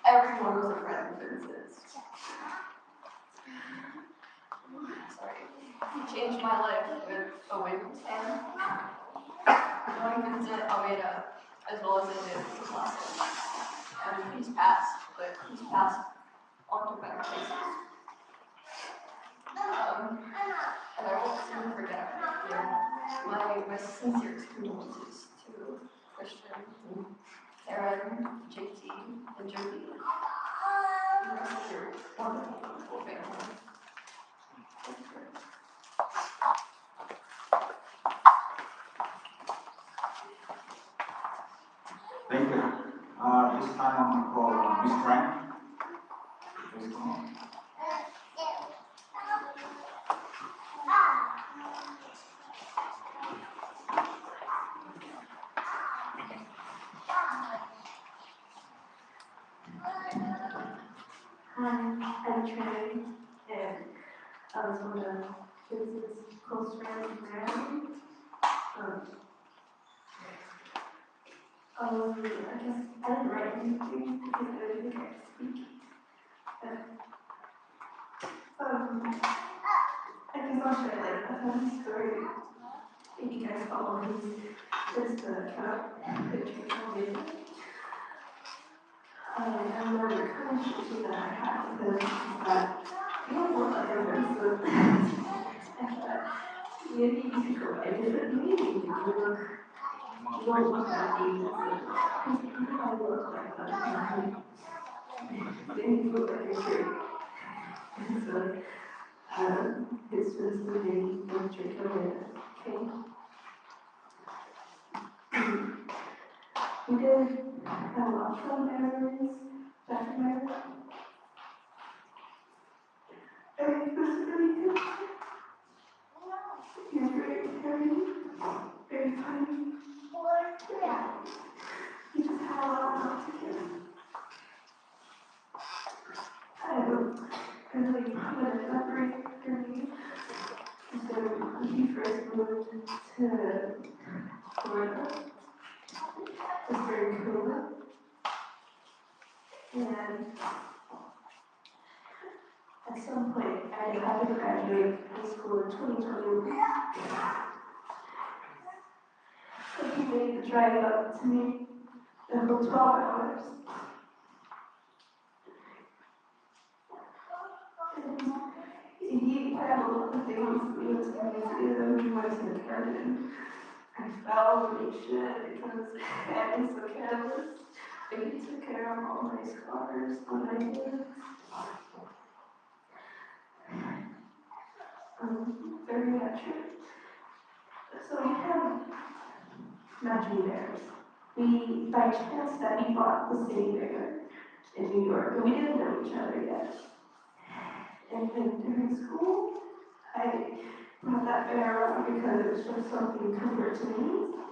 everyone was a friend of Vincent's. Sorry. He changed my life with a wave of his hand. Knowing Vincent Almeda as well as I did was a blessing. And he's passed, but he's passed on to better places. And I won't soon forget my sincerest condolences to Christian, and Karen, JT, and Jody. The rest of your wonderful, wonderful family. Thank you. Thank you. This time I'm going to call Miss Frank. Please come on. I'm Trey, and I was one of Vincent's close friends and family. I guess I didn't write anything because I didn't think I could speak. I guess I'll share like a funny story. If you guys follow me, just the picture of me. I remember the conversation that I had with him that you don't look like a Vincent. And maybe you could go edit maybe you don't look that Vincent. I look like that. Then you look like a tree. And so, this was the day when Jacob came. We did have a lot of fun memories back in America. It was really good. He was very caring, very funny. Yeah. He just had a lot of love to give. I really put a memory through moved to Florida. It was very cool. And at some point, I had to graduate high school in 2021. So he made the drive up to me the whole 12 hours. And he had a lot of things we went to the museum, we went to the garden. I fell really shit because I was so careless. But he took care of all my scars on my hands. Very natural. So we have matching bears. We, by chance, that we bought the same bear in New York, but we didn't know each other yet. And then during school, I brought that bear around because it was just something comfort to me.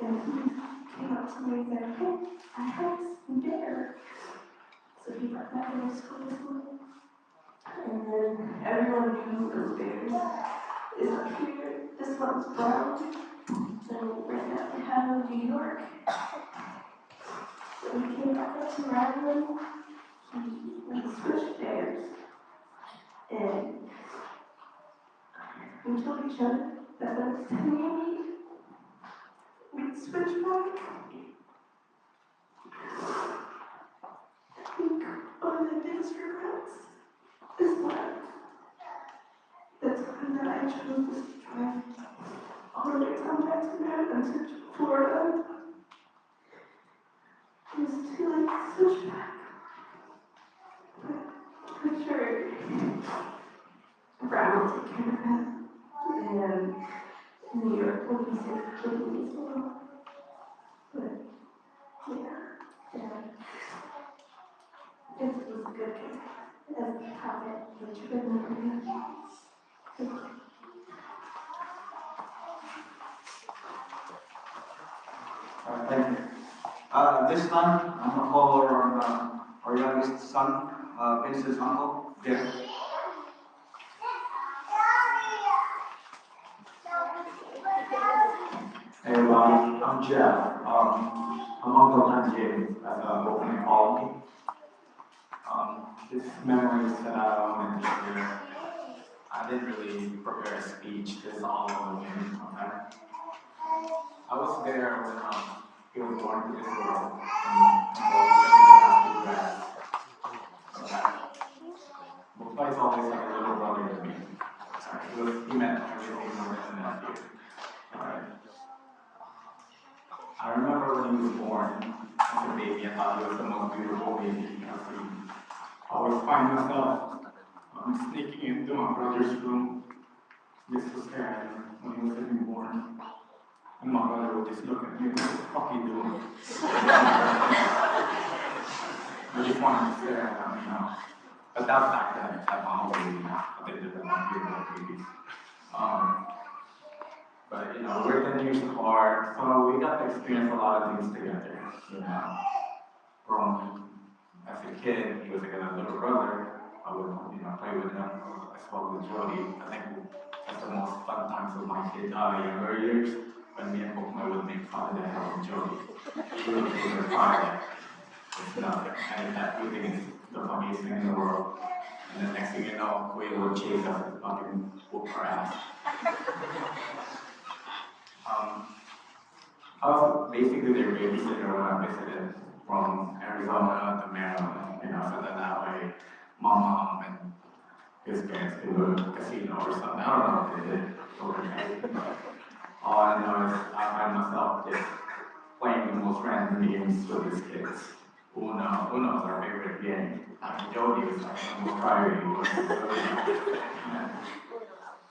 And he came up to me and said, "Hey, I have this bear." So he brought that bear to school with me. And then everyone knew those bears is up here. This one's brown. So right now we have New York. So we came back up to Maryland. We switched bears. And we told each other that the next time we'd switch back. I think one of the biggest regrets is that the time that I chose to drive all the way come back to Maryland to Florida is to like switch back. But for sure, Brad will take care of him. And New York will be safe for me as well. But yeah. It was a good game. As a habit, which you could never do. Thank you. This time, I'm gonna call our youngest son, Vincent's uncle, Jeff. Hey everybody, I'm Jeff. I'm Uncle Jim, as what they call me. This memories that I want to share. I didn't really prepare a speech. This is all over him. Okay? I was there when he was born to this world, and but he's always like a little brother to me. He meant everything more than a nephew. Alright. I remember when he was born as a baby, I thought he was the most beautiful baby I've seen. I always find myself sneaking into my brother's room just to stare at him when he was getting born. And my brother would just look at me, what the fuck are you doing? I just wanted to stare at him, you know. But that's back then, at my own baby now. I think they're the beautiful babies. But, you know, we're 10 years apart, so we got to experience a lot of things together, you know. From, as a kid, he was like a little brother. I would, you know, play with him as well with Jody. I think that's the most fun times of my kid, younger years, when me and Pokemon would make fun of the hell of Jody. We would make her cry. It's nothing. And that we think is the funniest thing in the world. And the next thing you know, we would chase us and fucking whoop our ass. I was basically their babysitter when I visited from Arizona to Maryland, you know, so that way my mom and his parents could go to a casino or something. I don't know if they did over there, but all I know is I find myself just playing the most random games with his kids. Uno's our favorite game. Jody was like the most fiery.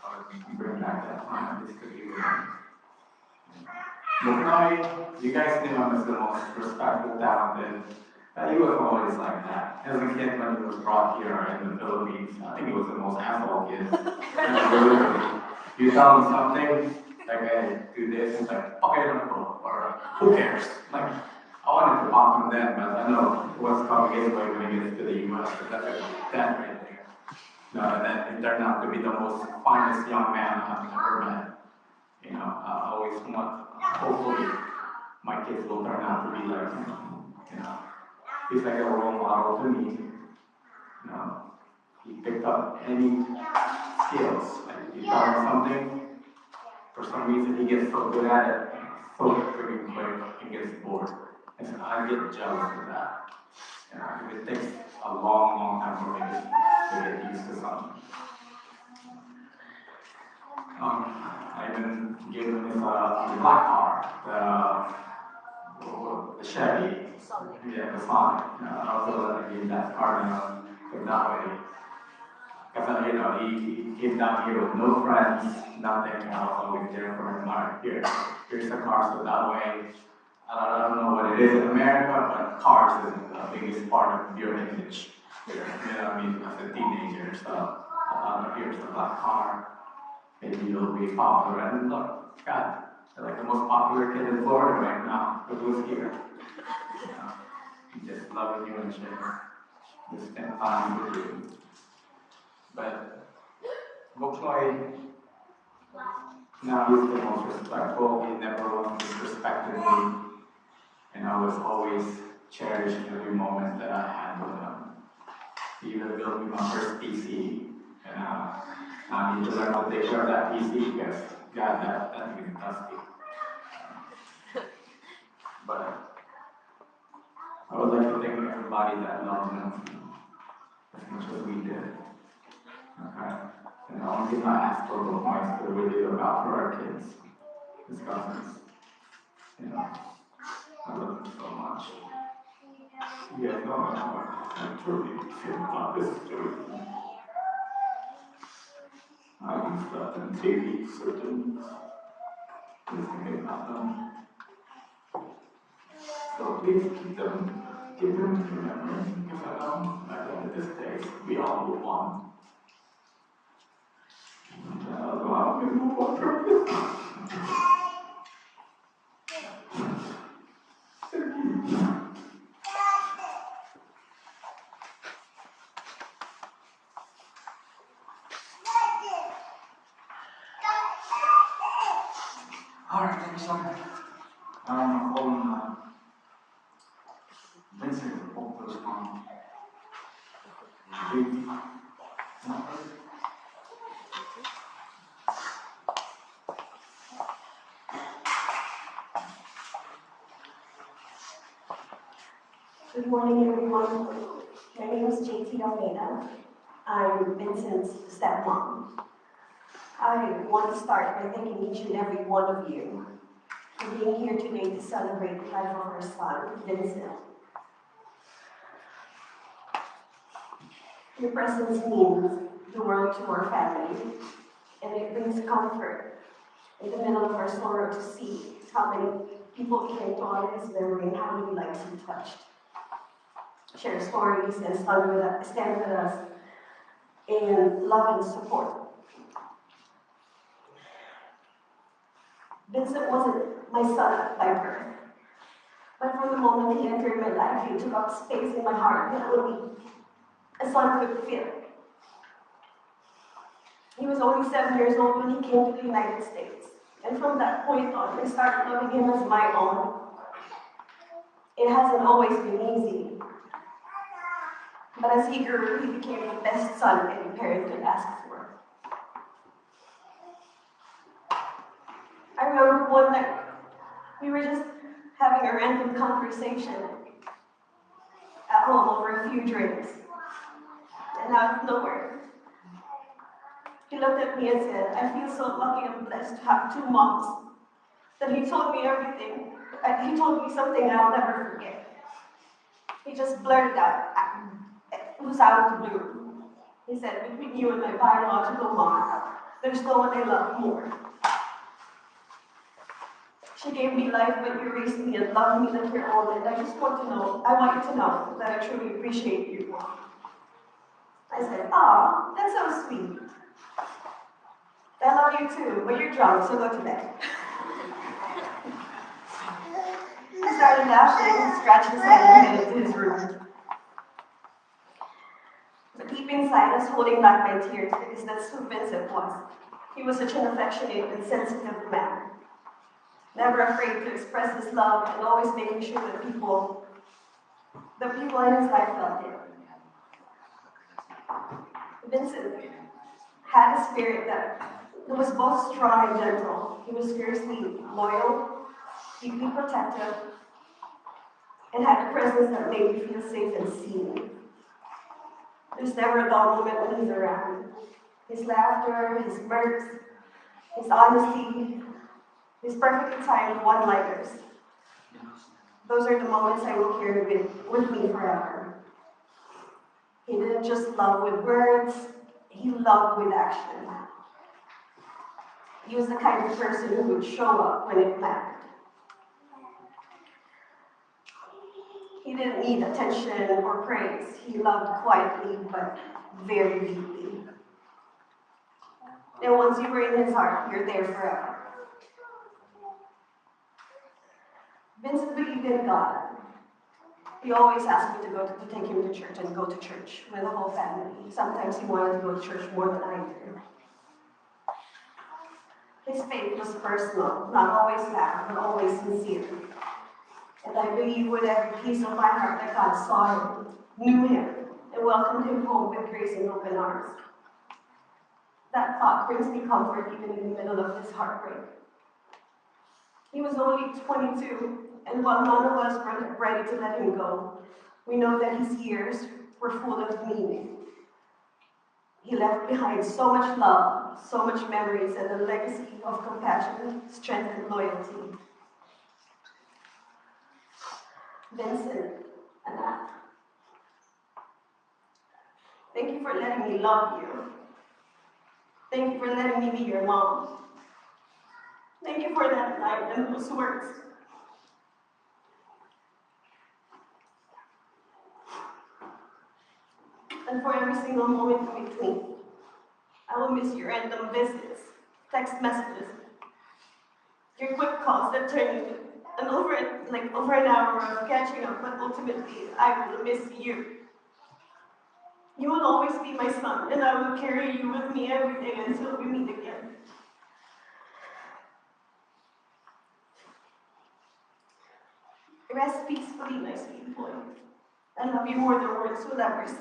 I would bring back that time. This could be good. You guys knew him as the most respectful, talented. He was always like that. As a kid, when he was brought here in the Philippines, I think he was the most asshole kid. You tell him something, like, hey, do this, he's like, okay, don't go, or who cares? Like, I wanted to pop him then, but I know what's coming his way when he gets to the US, but that's that right there. No, and then he turned out to be the most finest young man I've ever met. You know, I always want, hopefully, my kids will turn out to be like him. You know, he's like a role model to me. You know, he picked up any skills. Like, you tell him something, for some reason he gets so good at it, so freaking quick, and gets bored. And I get jealous of that. You know, it takes a long, long time for me to get used to something. I even gave him this black car, the Chevy, yeah, the Sonic. I also gave that car now, but that way. Because, you know, he came down here with no friends, nothing, and I was always there for him. Like, here's the car, so that way, I don't know what it is in America, but cars is the biggest part of your image. You know what I mean, as a teenager, so I thought, here's the black car, maybe it'll be popular, and look, God, they're like the most popular kid in Florida right now, but who's here? You know, he just loves you and shit, just spend time with you. But Booknoy, now he's the most respectful. He never once disrespected me, and I was always cherished every moment that I had with him. He even built me my first PC, and I need to learn how to take care of that PC because God, that thing is dusty. But I would like to thank everybody that loved him as much as we did. Okay. And the only thing I ask for Booknoy is to really look out for our kids, his cousins. You know, I love them so much. You guys know how I truly feel about this situation. I used up in TV certain thinking about them. So please keep them in memory, because I know at the end of this day, we all will want. Allow me to move on from this. Alright, thank you so much. Vincent och Usman. Good morning, everyone. My name is JT Almeda. I'm Vincent's stepmom. I want to start by thanking each and every one of you for being here today to celebrate the life of our son, Vincent. Your presence means the world to our family, and it brings comfort in the middle of our sorrow to see how many people came to honor his memory and how many lives he touched. Share stories and stand with us in love and support. Vincent wasn't my son by birth, but from the moment he entered my life, he took up space in my heart that only a son could fill. He was only 7 years old when he came to the United States, and from that point on, I started loving him as my own. It hasn't always been easy, but as he grew, he became the best son any parent could ask for. I remember one night, we were just having a random conversation at home over a few drinks. And out of nowhere, he looked at me and said, "I feel so lucky and blessed to have two moms." Then he told me everything. He told me something I'll never forget. He just blurted out, it was out of the blue. He said, "Between you and my biological mom, there's no one I love more. She gave me life, but you raised me and loved me like your own, and I want you to know that I truly appreciate you, Mom." I said, "Aw, that's so sweet. I love you too, but you're drunk, so go to bed." He started laughing and scratched his head and headed to his room. But deep inside, I was holding back my tears because that's who Vincent was. He was such an affectionate and sensitive man, never afraid to express his love and always making sure that the people in his life felt it. Vincent had a spirit that was both strong and gentle. He was fiercely loyal, deeply protective, and had a presence that made you feel safe and seen. There's never a dull moment when he's around. His laughter, his mirth, his honesty, his perfectly timed one-liners. Those are the moments I will carry with me forever. He didn't just love with words, he loved with action. He was the kind of person who would show up when it mattered. He didn't need attention or praise. He loved quietly, but very deeply. And once you were in his heart, you're there forever. Vincent believed in God. He always asked me to take him to church and go to church with the whole family. Sometimes he wanted to go to church more than I did. His faith was personal, not always loud, but always sincere. And I believe with every piece of my heart that God saw him, knew him, and welcomed him home with grace and open arms. That thought brings me comfort even in the middle of this heartbreak. He was only 22, and while none of us were ready to let him go, we know that his years were full of meaning. He left behind so much love, so much memories, and a legacy of compassion, strength, and loyalty. Vincent, Anna, thank you for letting me love you. Thank you for letting me be your mom. Thank you for that night and those words. And for every single moment in between. I will miss your random visits, text messages, your quick calls that turn into over an hour of catching up, but ultimately I will miss you. You will always be my son, and I will carry you with me every day until we meet again. Rest peacefully, my sweet boy. I love you more than words will ever say.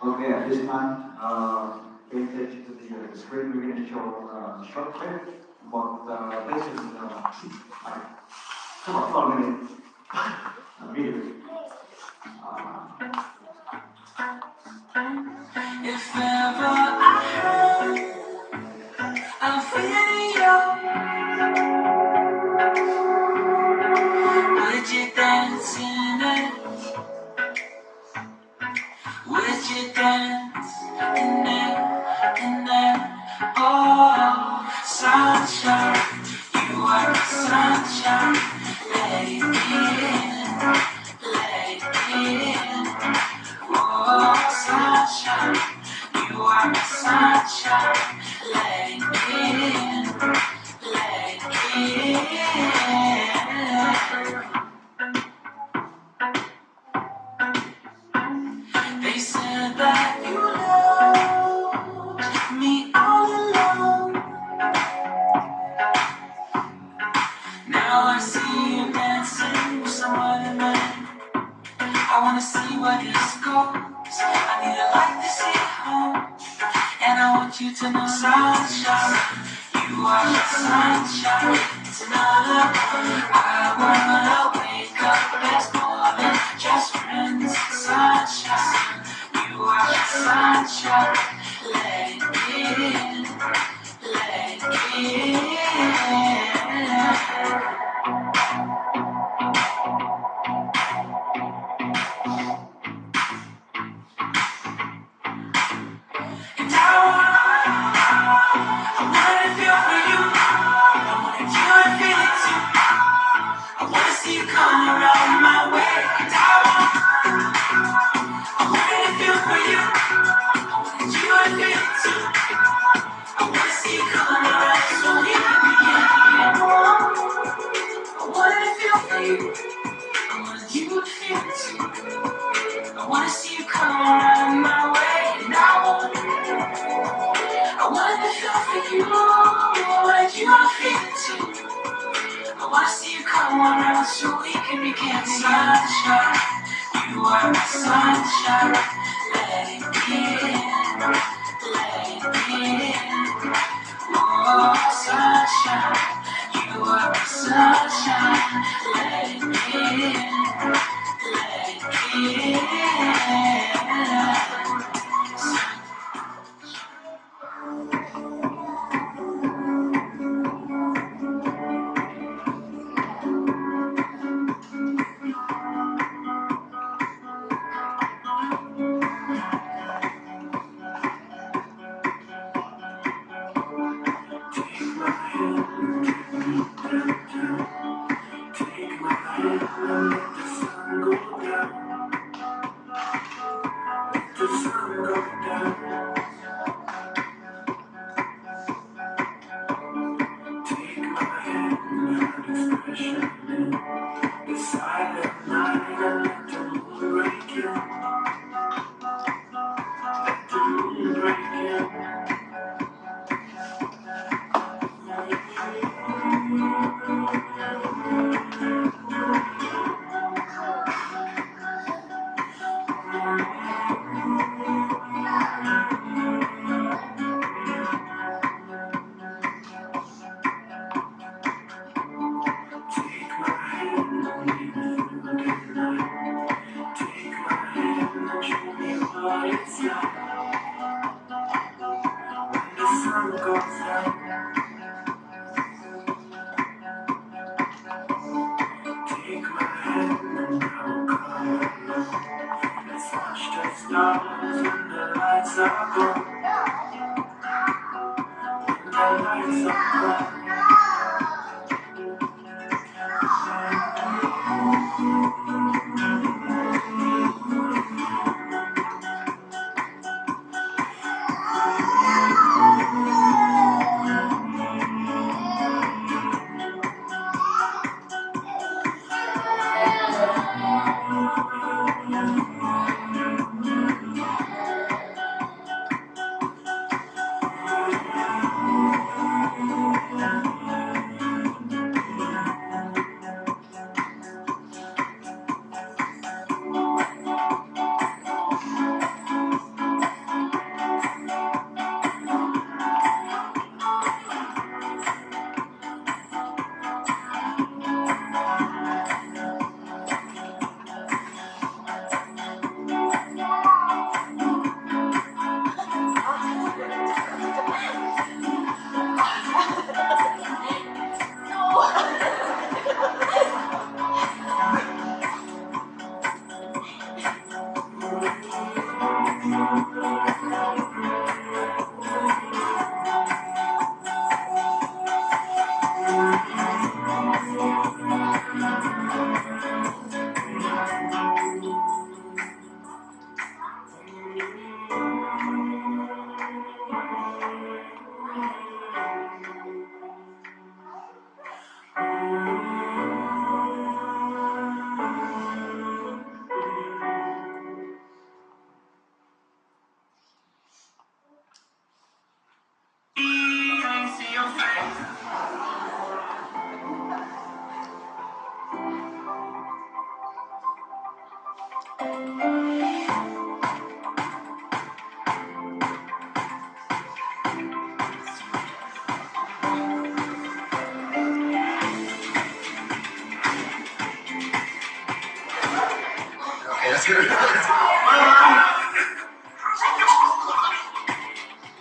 Okay, at this time, pay attention to the screen. We're going to show a short clip about basically, come on, follow me. Video. If ever I had a video, would you dance in it? Would you dance in it? Oh, sunshine, you are the sunshine. Let it in, let it in. Oh, sunshine, you are the sunshine. Let it in, let it in. They said that you loved me all alone. Now I see you dancing with some other man. I wanna see where this goes. I need a light to see it home. And I want you to know, sunshine, you are the sunshine. It's another hour when I wake up. There's more than just friends. Sunshine, you are the sunshine. Let it in, let it in. And I wanna feel for you. I wanna do and feel it too. I wanna see you come around my way. And I wanna feel for you. I wanna do and feel it too. wanna feel for you, like you are feeling too. I wanna see you come around so we can begin. Sunshine, you are my sunshine. Let it in, let it in. Oh, sunshine, you are my sunshine. Let it in, let it in.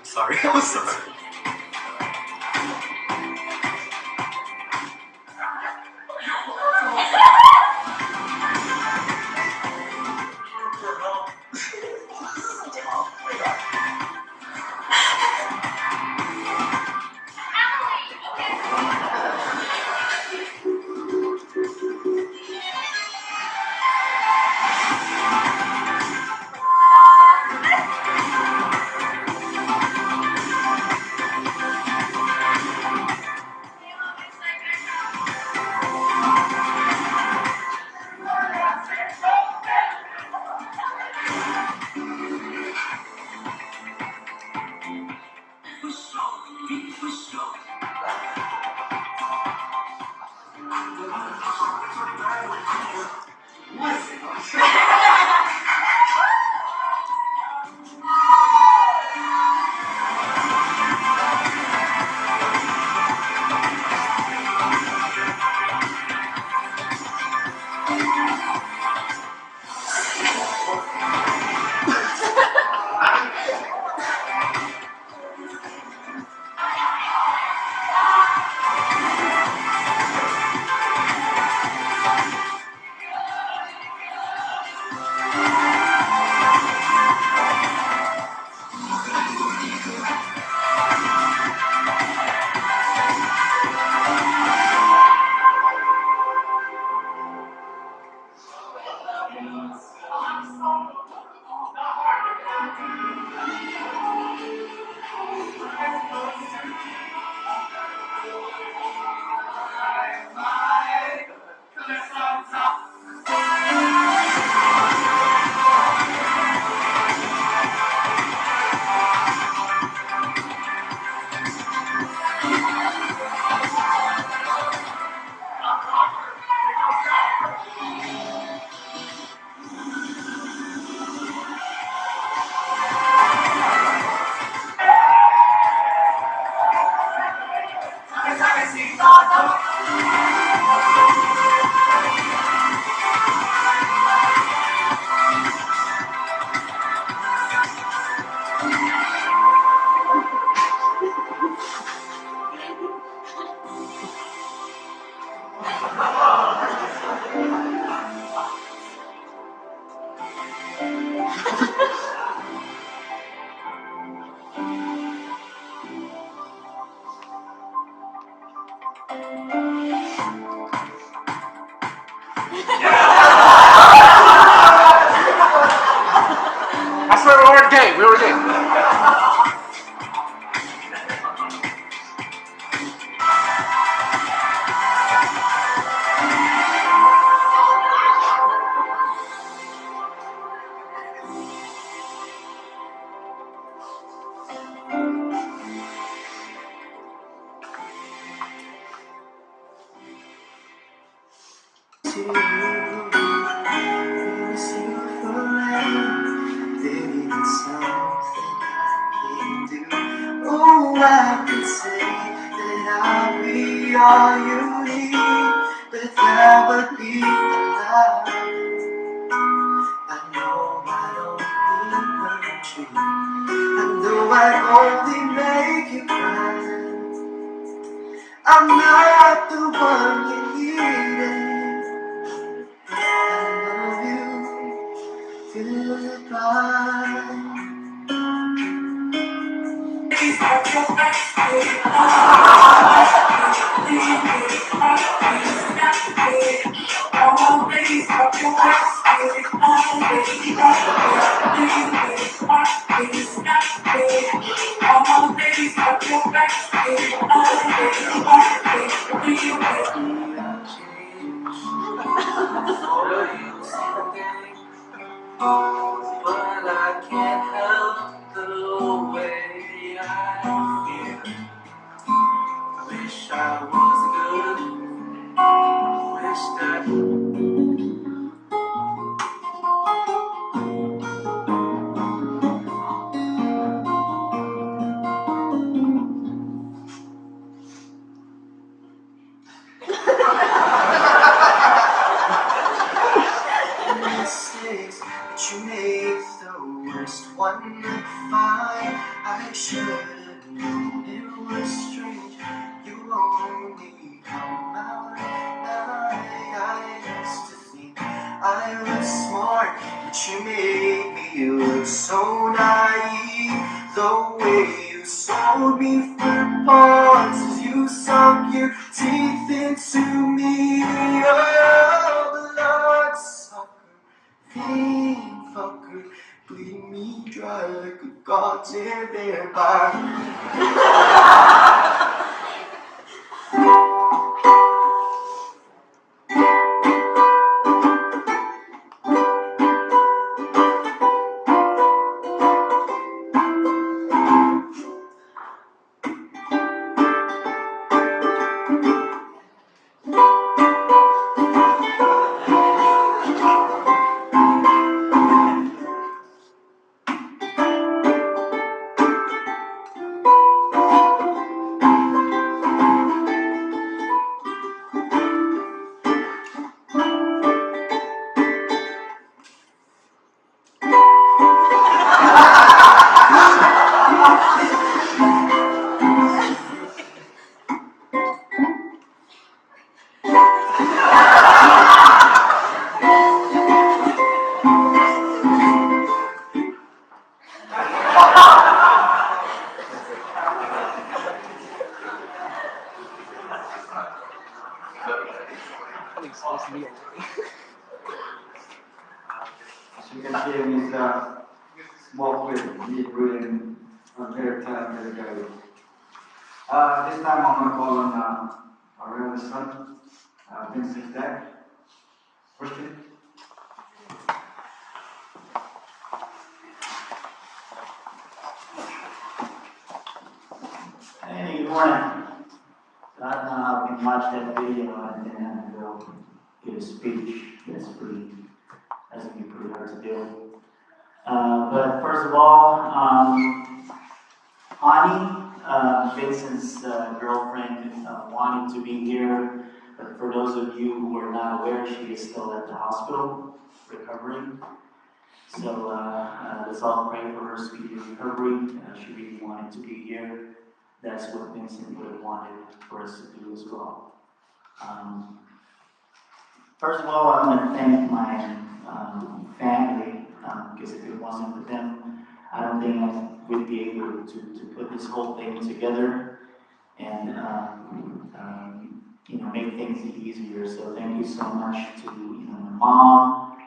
Sorry, I'm sorry. I swear we were gay. We were gay. Oh, I could say that I'll be all you need, but that would be a lie. I know I don't need hurt you. I know I only make you cry. I'm not the one you needed. I love you. Goodbye. But I can't help the way I feel. Wish I was good. Wish that. Mistakes that you made, the worst one to find. I should have known it was strange. You only come out at night. I used to think I was smart, but you made me look so naive. The way you sold me for parts as you sunk your teeth into me. Oh, bloodsucker, fiend fucker, bleed me dry like a goddamn vampire. As you can hear, he's a small kid, deep-rooted, a very talented guy. This time I'm going to call on our eldest son, Vincent's dad. Christian. Hey, good morning. So I've been watching that video and then go give a speech. That's gonna be pretty hard to do. But first of all, Ani, Vincent's girlfriend, wanted to be here, but for those of you who are not aware, she is still at the hospital recovering. So let's all pray for her speedy recovery. She really wanted to be here. That's what Vincent would have wanted for us to do as well. First of all, I want to thank my family, because if it wasn't for them, I don't think I would be able to put this whole thing together. And make things easier. So thank you so much to, my mom,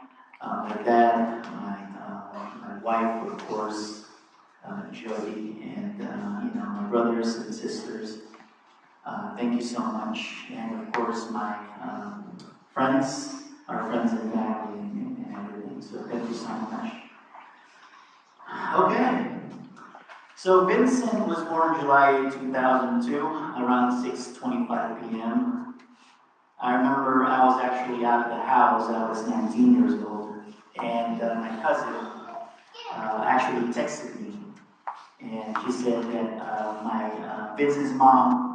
my dad, my wife, of course, Jody, and, my brothers and sisters. Thank you so much. And of course, my friends, our friends and family, and everything. So thank you so much. Okay. So Vincent was born July 2002, around 6:25 p.m. I remember I was actually out of the house. I was 19 years old, and my cousin actually texted me, and she said that my Vincent's mom,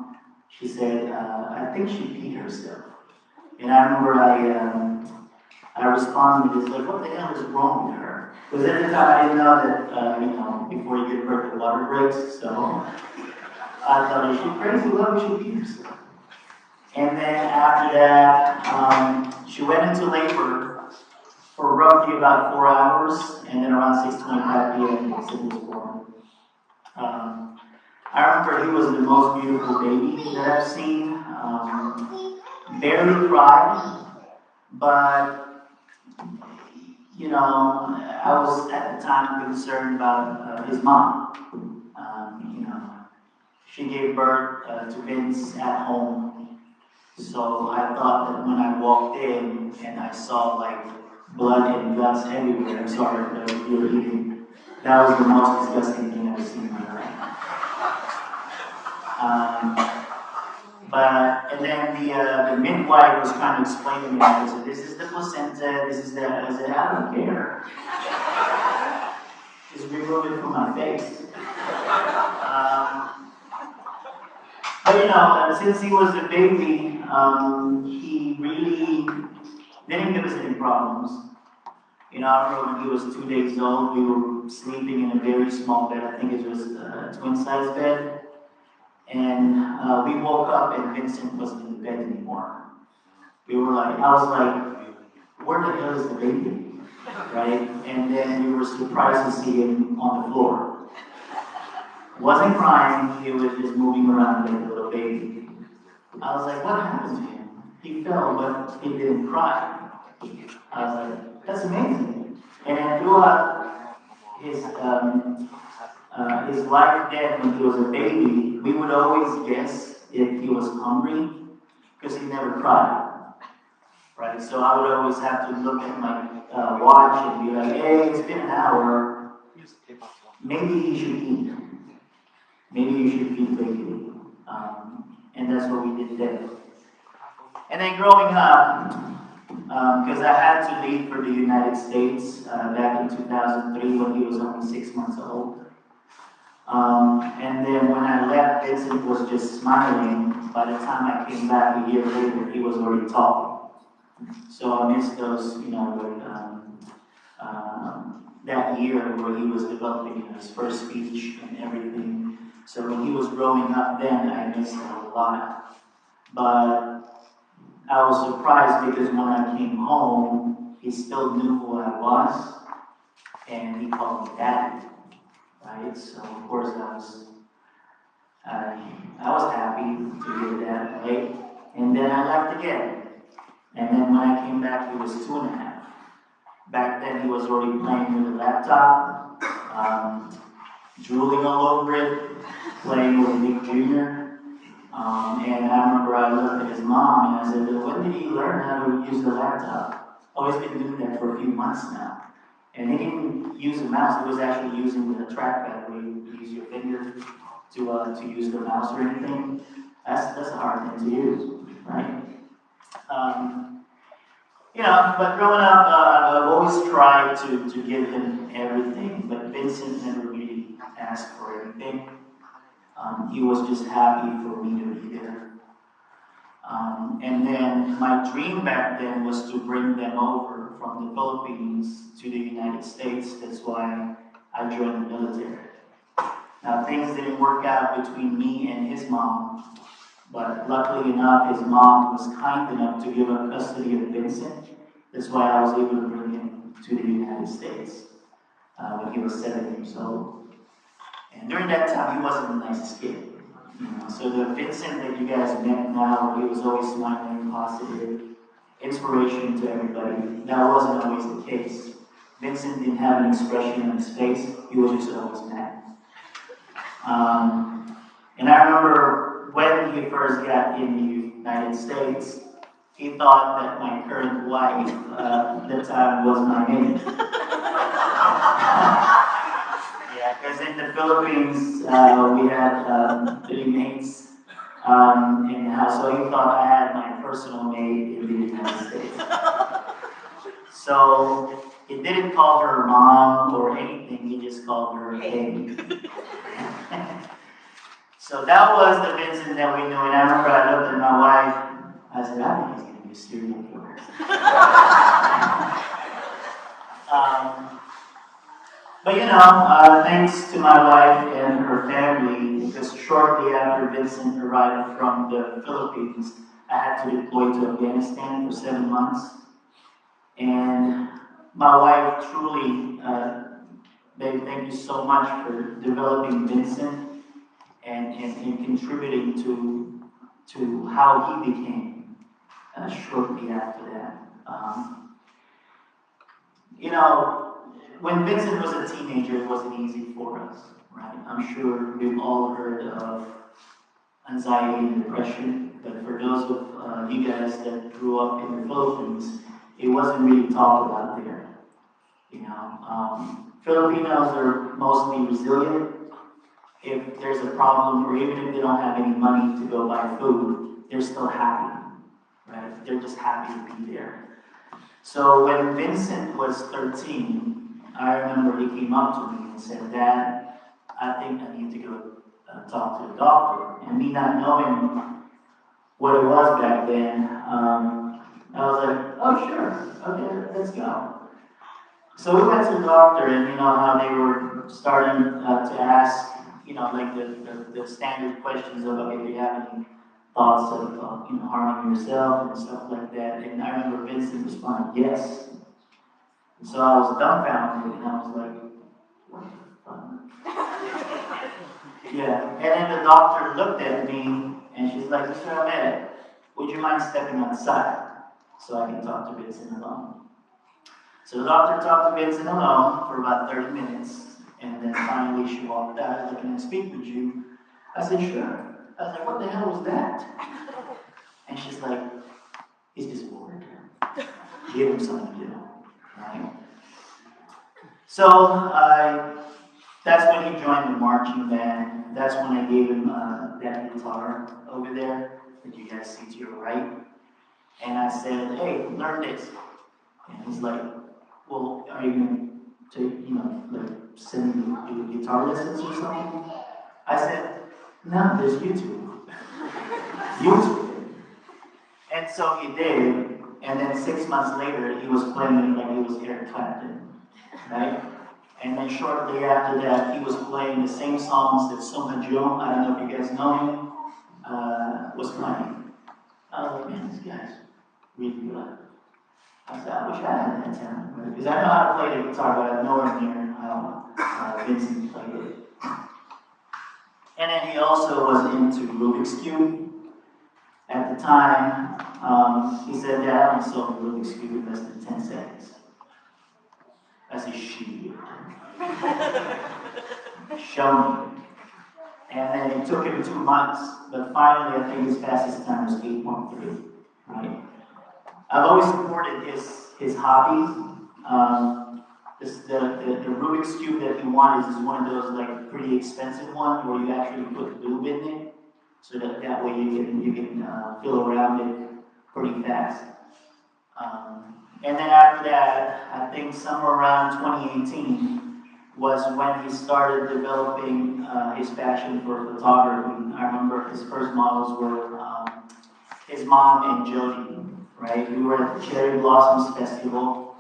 she said, I think she peed herself. And I remember I responded, it's like, what the hell is wrong with her? Because at the time I didn't know that, before you give birth, the water breaks, so I thought, is she crazy? Why would she pee herself? And then after that, she went into labor for roughly about 4 hours, and then around 6:25 p.m. Vincent was born. I remember he was the most beautiful baby that I've seen. Barely cried, but I was at the time concerned about his mom. She gave birth to Vince at home, so I thought that when I walked in and I saw like blood and guts everywhere, I'm sorry for those of you who are eating, that was the most disgusting thing I've ever seen in my life. And then the midwife was kind of explaining to me, I said, this is the placenta, this is the, I said, I don't care. Just remove it from my face. But since he was a baby, he really didn't give us any problems. I remember when he was 2 days old, we were sleeping in a very small bed. I think it was a twin-size bed. And we woke up and Vincent wasn't in the bed anymore. I was like, where the hell is the baby? Right? And then we were surprised to see him on the floor. Wasn't crying, he was just moving around like a little baby. I was like, what happened to him? He fell, but he didn't cry. I was like, that's amazing. And then throughout his life then, when he was a baby, we would always guess if he was hungry, because he never cried. Right? So I would always have to look at my watch and be like, hey, it's been an hour. Maybe he should eat. Maybe you should feed baby. And that's what we did then. And then growing up, because I had to leave for the United States back in 2003 when he was only 6 months old. And then when I left, Vincent was just smiling. By the time I came back a year later, he was already talking. So I missed those, that year where he was developing his first speech and everything. So when he was growing up then, I missed it a lot. But I was surprised because when I came home, he still knew who I was, and he called me Daddy. Right? So of course I was happy to hear that, right? And then I left again. And then when I came back, he was 2.5. Back then he was already playing with a laptop, drooling all over it, playing with Nick Jr. And I remember I looked at his mom and I said, when did he learn how to use the laptop? Oh, he's been doing that for a few months now. And he didn't use a mouse, he was actually using the trackpad where you use your finger to use the mouse or anything. That's a hard thing to use, right? But growing up, I've always tried to give him everything, but Vincent never really asked for anything. He was just happy for me to be there. And then my dream back then was to bring them over from the Philippines to the United States. That's why I joined the military. Now, things didn't work out between me and his mom, but luckily enough, his mom was kind enough to give up custody of Vincent. That's why I was able to bring him to the United States when he was 7 years old. And during that time, he wasn't the nicest kid. So So the Vincent that you guys met now, he was always smiling, positive, inspiration to everybody. That wasn't always the case. Vincent didn't have an expression on his face. He was just always mad. And I remember when he first got in the United States, he thought that my current wife at the time was my mate. Yeah, because in the Philippines, we had 3 mates in the house, so he thought I had my personal mate in the United States. So he didn't call her mom or anything, he just called her hey. So that was the Vincent that we knew, and I remember I looked at my wife, I said, I think he's going to be a serial killer. But you know, thanks to my wife and her family, because shortly after Vincent arrived from the Philippines, I had to deploy to Afghanistan for 7 months. And my wife truly, babe, thank you so much for developing Vincent and contributing to how he became shortly after that. You know, when Vincent was a teenager, it wasn't easy for us, right? I'm sure we've all heard of anxiety and depression, but for those of you guys that grew up in the Philippines, it wasn't really talked about there. You know, Filipinos are mostly resilient. If there's a problem, or even if they don't have any money to go buy food, they're still happy, right? They're just happy to be there. So when Vincent was 13, I remember he came up to me and said, Dad, I think I need to go talk to the doctor. And me not knowing what it was back then, I was like, oh sure, okay, let's go. So we went to the doctor, and you know how they were starting to ask, you know, like the standard questions of, okay, do you have any thoughts of you know, harming yourself and stuff like that? And I remember Vincent responded, yes. And so I was dumbfounded, and I was like, what the fuck? Yeah, and then the doctor looked at me, and she's like, Mr. Almeda, would you mind stepping outside so I can talk to Vincent alone? So the doctor talked to Vincent alone for about 30 minutes, and then finally she walked out, like, can I speak with you? I said, sure. I was like, what the hell was that? And she's like, he's just bored. Give him something to do, right? So that's when he joined the marching band. That's when I gave him that guitar over there that you guys see to your right. And I said, hey, learn this. And he's like, well, are you going to, you know, like, send me do guitar lessons or something? I said, no, there's YouTube. YouTube. And so he did, and then 6 months later, he was playing like he was Eric Clapton, right? And then shortly after that, he was playing the same songs that Song Jo, I don't know if you guys know him, was playing. I was like, man, this guy's really good. I said, I wish I had that talent, because I know how to play the guitar, but I'm nowhere near how Vincent played it. And then he also was into Rubik's Cube. At the time, he said, Dad, I haven't solved the Rubik's Cube in less than 10 seconds. I said, shit. Show me. And then it took him 2 months, but finally, I think his fastest time was 8.3, right? I've always supported his hobbies. The Rubik's Cube that he wanted is one of those like pretty expensive ones where you actually put lube in it, so that way you can fill around it pretty fast. And then after that, I think somewhere around 2018 was when he started developing his passion for photography. I remember his first models were his mom and Jody. Right? We were at the Cherry Blossoms Festival,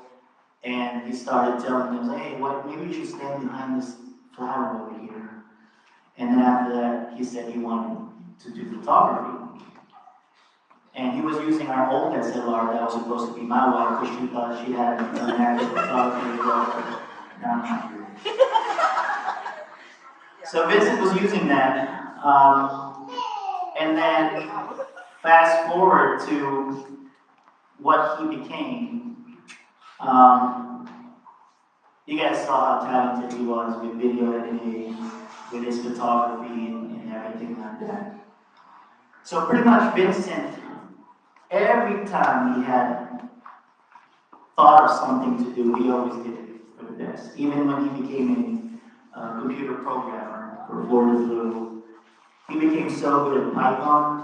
and he started telling them, hey, maybe you should stand behind this flower over here. And then after that, he said he wanted to do photography. And he was using our old SLR that was supposed to be my wife, because she thought she had an active photography. So Vincent was using that. then fast forward to what he became. You guys saw how talented he was with video editing, with his photography and everything like that. So pretty much Vincent, every time he had thought of something to do, he always did it for the best. Even when he became a computer programmer for Florida Blue, he became so good at Python,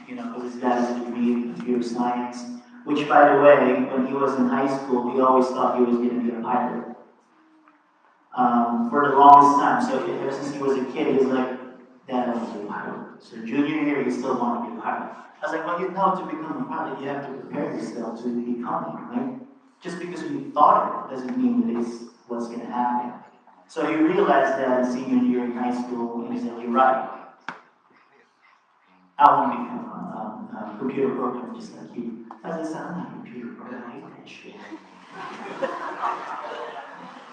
because his dad has a degree in computer science, which, by the way, when he was in high school, he always thought he was going to be a pilot. For the longest time, so ever since he was a kid, he was like, Dad, I want to be a pilot. So junior year, he still wanted to be a pilot. I was like, well, you know, to become a pilot, you have to prepare yourself to become it, right? Just because you thought it doesn't mean that it's what's going to happen. So he realized that in senior year in high school, and he said, you're right. I want to become a computer programmer just like you. I said, I'm not a computer programmer, I hate that shit.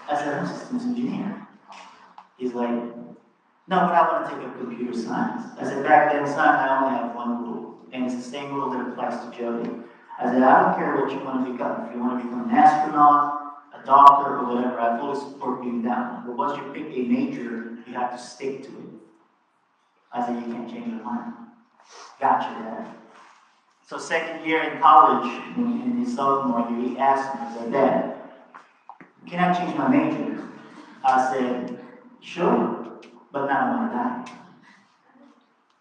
I said, I'm a systems engineer. He's like, no, but I want to take up computer science. I said, back then, son, I only have one rule, and it's the same rule that applies to Jody. I said, I don't care what you want to become. If you want to become an astronaut, a doctor, or whatever, I fully support you in that one. But once you pick a major, you have to stick to it. I said, you can't change your mind. Gotcha, Dad. So second year in college, in his sophomore year, he asked me, he said, Dad, can I change my major? I said, sure, but not on my dime.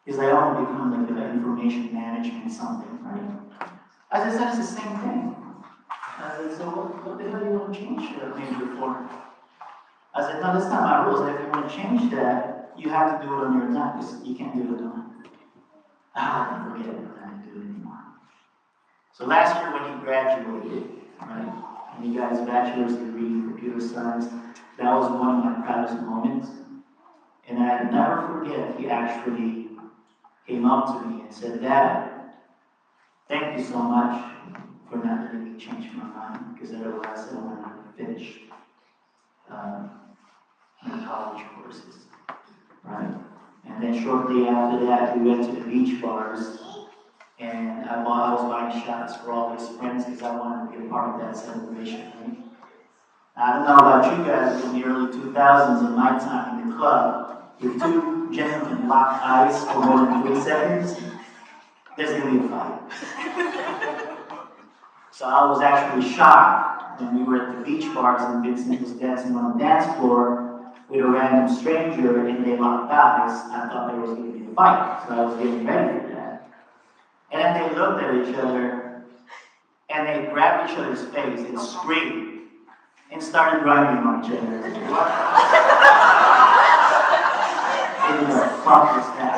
He's like, I want to become like an information management something, right? I said, that's the same thing. I said, so what the hell do you want to change your major for? I said, no, that's not my rules. If you want to change that, you have to do it on your time, because you can't do it alone. I'll never forget it, I didn't do it anymore. So last year when he graduated, right, and he got his bachelor's degree in computer science, that was one of my proudest moments. And I'll never forget, he actually came up to me and said, Dad, thank you so much for not letting me change my mind, because otherwise I would not have finished my college courses, right? And then shortly after that, we went to the beach bars, and I was buying shots for all his friends because I wanted to be a part of that celebration, right? I don't know about you guys, but in the early 2000s, in my time in the club, if two gentlemen lock eyes for more than 3 seconds, there's going to be a fight. So I was actually shocked when we were at the beach bars and Vincent was dancing on the dance floor with a random stranger and they locked eyes. I thought there was going to be a fight, so I was getting ready for that. And then they looked at each other and they grabbed each other's face and screamed and started running on each other. What the fuck was that?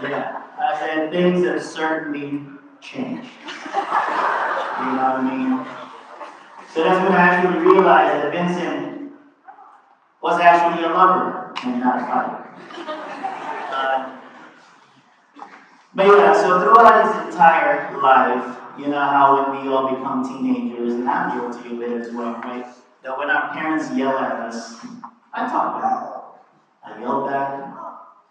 Yeah, I said things have certainly changed. You know what I mean? So that's when I actually realized that Vincent was actually a lover and not a fighter. But yeah, so throughout his entire life, you know how when we all become teenagers, and I'm guilty of it as well, right? That when our parents yell at us, I talk back. I yell back.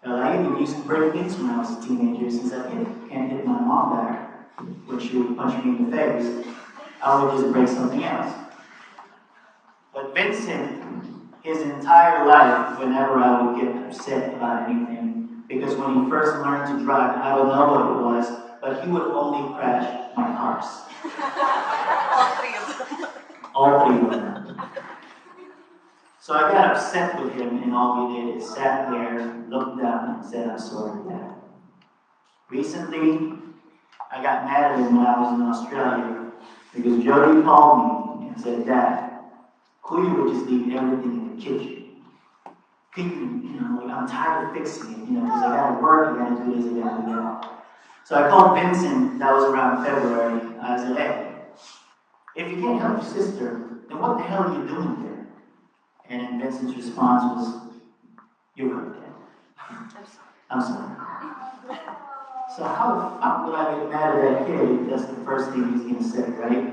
I even used to break things when I was a teenager, since I can't hit my mom back when she would punch me in the face. I would just break something else. But Vincent, his entire life, whenever I would get upset about anything, because when he first learned to drive, I don't know what it was, but he would only crash my cars. All three of them. So I got upset with him, and all he did is sat there, looked down, and said, I'm sorry, Dad. Recently, I got mad at him when I was in Australia, because Jody called me and said, Dad, could you just leave everything in the kitchen? I'm tired of fixing it, because I gotta work, I gotta do this, I gotta do that. So I called Vincent, that was around February. I said, hey, if you can't help your sister, then what the hell are you doing there? And then Vincent's response was, you're right, Dad. I'm sorry. So how the fuck would I get mad at that kid if that's the first thing he's gonna say, right?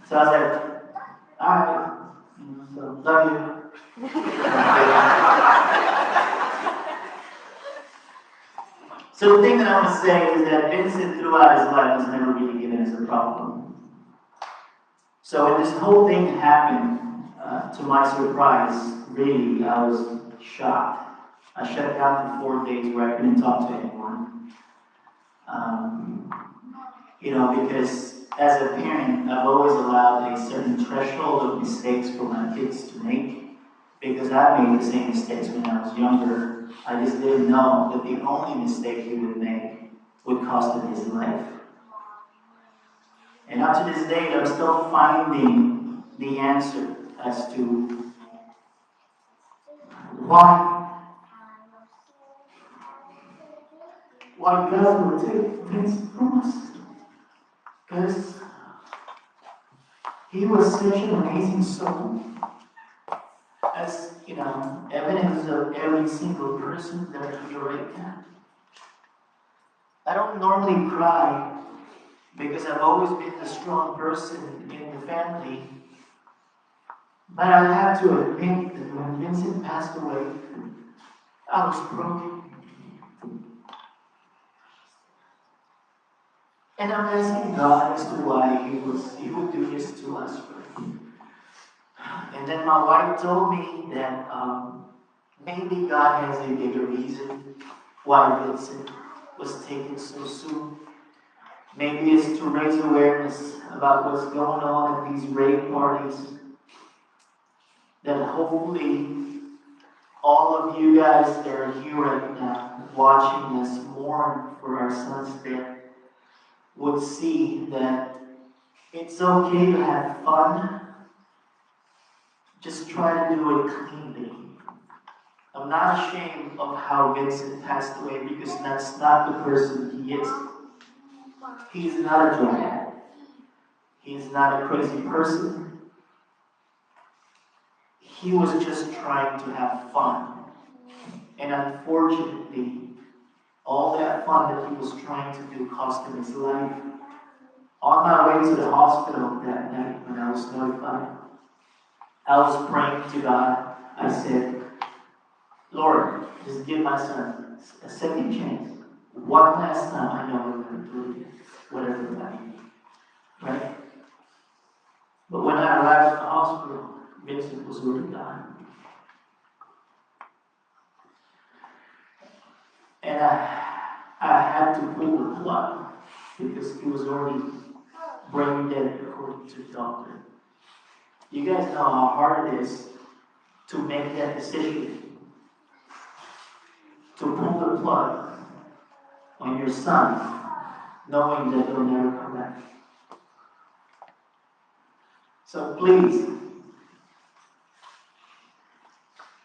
So I was like, alright, so love you. So the thing that I want to say is that Vincent throughout his life was never really given as a problem. So when this whole thing happened, to my surprise, really, I was shocked. I shut down for 4 days where I couldn't talk to anyone. Because as a parent, I've always allowed a certain threshold of mistakes for my kids to make, because I made the same mistakes when I was younger. I just didn't know that the only mistake he would make would cost him his life. And up to this day, I'm still finding the answer as to why God would take Vincent from us. Because he was such an amazing soul. As, evidence of every single person that are here right now. I don't normally cry because I've always been the strong person in the family. But I have to admit that when Vincent passed away, I was broken. And I'm asking God as to why He would do this to us. And then my wife told me that maybe God has a bigger reason why Vincent was taken so soon. Maybe it's to raise awareness about what's going on at these rave parties. That hopefully all of you guys that are here right now watching us mourn for our son's death would see that it's okay to have fun. Just try to do it cleanly. I'm not ashamed of how Vincent passed away because that's not the person he is. He's not a drug addict. He's not a crazy person. He was just trying to have fun. And unfortunately, all that fun that he was trying to do cost him his life. On my way to the hospital that night when I was notified, I was praying to God. I said, Lord, just give my son a second chance. One last time, I know I'm going to do it, whatever that means. Right? But when I arrived at the hospital, Vincent was already dying. And I had to pull the plug because he was already brain dead according to the doctor. You guys know how hard it is to make that decision. To pull the plug on your son, knowing that he'll never come back. So please,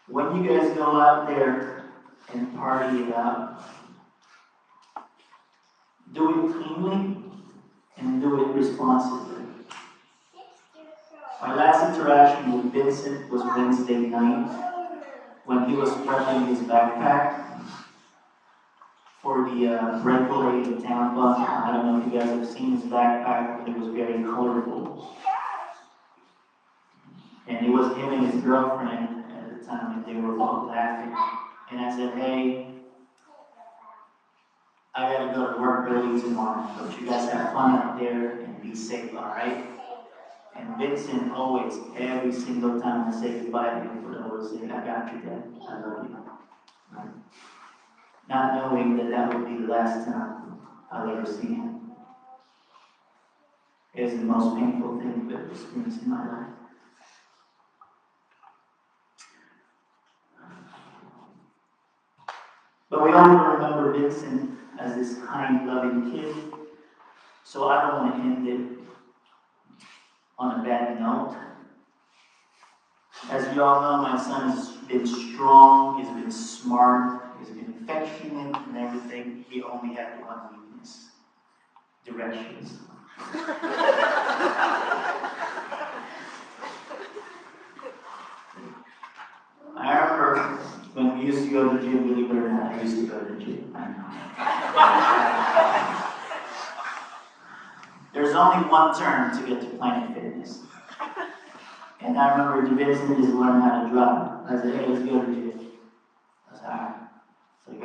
when you guys go out there and party it out, do it cleanly and do it responsibly. My last interaction with Vincent was Wednesday night when he was prepping his backpack for the breakaway in Tampa. I don't know if you guys have seen his backpack, but it was very colorful. And it was him and his girlfriend at the time, and they were both laughing. And I said, hey, I gotta go to work early tomorrow, but you guys have fun out there and be safe, alright? And Vincent always, every single time I say goodbye to him, would always say, I got you, Dad. I love you. Right? Not knowing that that would be the last time I'll ever see him. It is the most painful thing I've ever experienced in my life. But we all remember Vincent as this kind, loving kid, so I don't want to end it on a bad note. As you all know, my son has been strong, he's been smart, he's been affectionate and everything. He only had one weakness: directions. I remember when we used to go to the gym, believe it or not, I used to go to the gym. I know. There's only one term to get to Planet Fitness. And I remember Vincent just learned how to drive. I said, hey, let's go to the gym. I said, alright. So he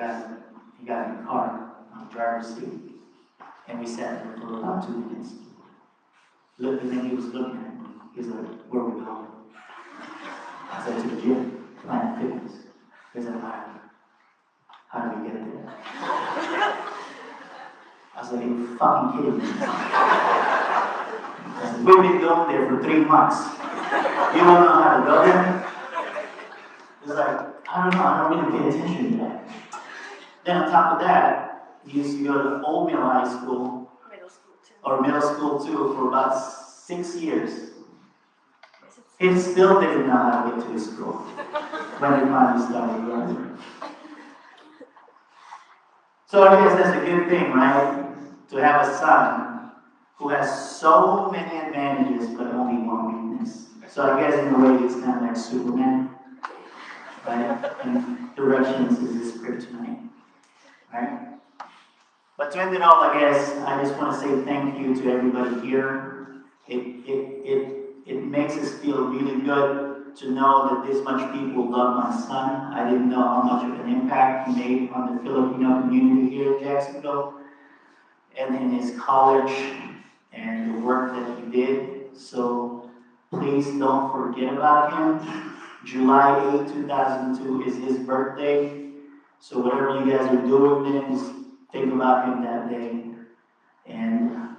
got in the car. driver's seat. And we sat there for about 2 minutes. Look, and then he was looking at me. He's like, where are we going? I said, to the gym, Planet Fitness. He's like, how do we get there? I said, you fucking kidding me. I said, we've been going there for 3 months. You don't know how to go there? It's like, I don't know, I don't really pay attention to that. Then on top of that, he used to go to Old Mill High School, or middle school too, for about 6 years. He still didn't know how to get to his school when he finally started running. So I guess that's a good thing, right? To have a son who has so many advantages but only one weakness. So I guess in a way he's kind of like Superman, right? And directions is his kryptonite, right? But to end it all, I guess, I just want to say thank you to everybody here. It makes us feel really good to know that this much people love my son. I didn't know how much of an impact he made on the Filipino community here in Jacksonville and in his college and the work that he did. So please don't forget about him. July 8, 2002 is his birthday. So whatever you guys are doing then, just think about him that day. And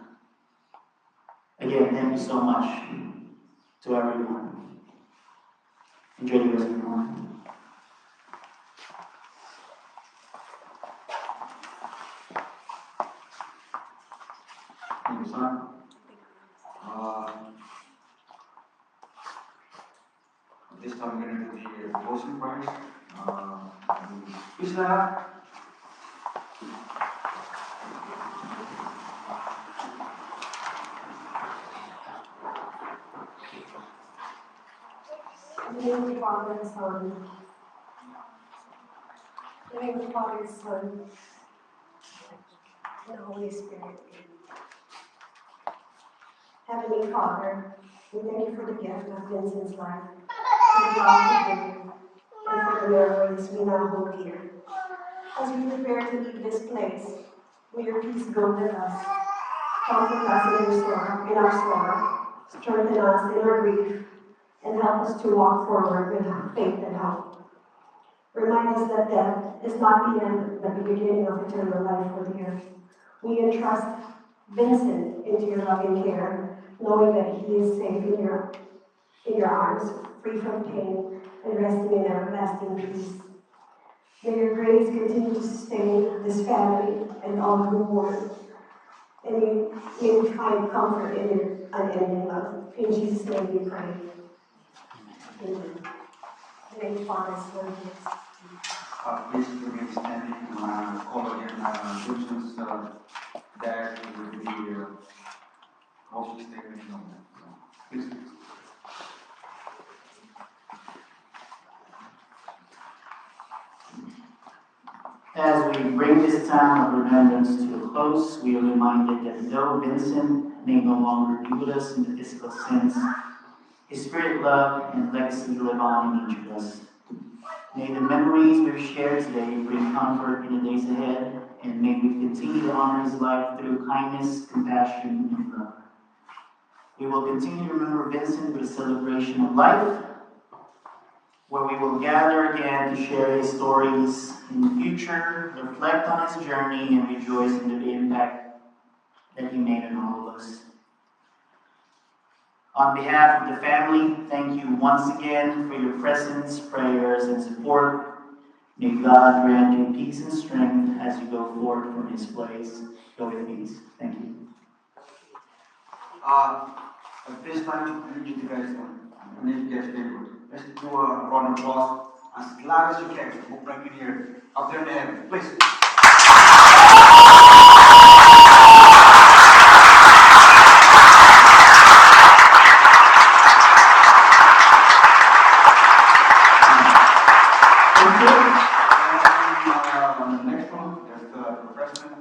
again, thank you so much to everyone. Enjoy the rest of your morning. Thank you, son. This time we're going to do the devotion prayers. Who's that? In the name of the Father, and the Son. In the name of the Father, and the Son, and the Holy Spirit. Heavenly Father, we thank you for the gift of Vincent's life, for the love we give, and for the memories we now hold dear. As we prepare to leave this place, may your peace go with us, comfort us in our sorrow, strengthen us in our grief, and help us to walk forward with faith and hope. Remind us that death is not the end, but the beginning of eternal life for the earth. We entrust Vincent into your loving care, knowing that he is safe in your arms, free from pain, and resting in everlasting peace. May your grace continue to sustain this family and all who mourn, and may we find comfort in your unending love. In Jesus' name we pray. Amen. In the name of the Father, Son, and Please remain standing. Call again Vincent's dad with the closing statement. Please. As we bring this time of remembrance to a close, we are reminded that though Vincent may no longer be with us in the physical sense, his spirit, love, and legacy live on in each of us. May the memories we've shared today bring comfort in the days ahead, and may we continue to honor his life through kindness, compassion, and love. We will continue to remember Vincent with a celebration of life, where we will gather again to share his stories in the future, reflect on his journey, and rejoice in the impact that he made on all of us. On behalf of the family, thank you once again for your presence, prayers, and support. May God grant you peace and strength as you go forward from his place. Go with peace. Thank you. At this time, I need you guys stay good. Let's do a round of applause as loud as you can. We'll bring you here out there in the heaven. Please.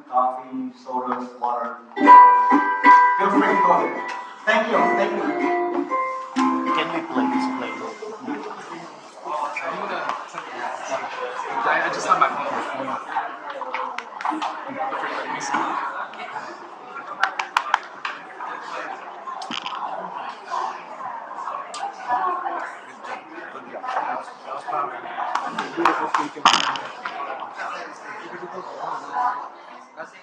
Coffee, sodas, water. Feel free to go there. Thank you. Thank you. Can we play this play? I just have my phone. Kasi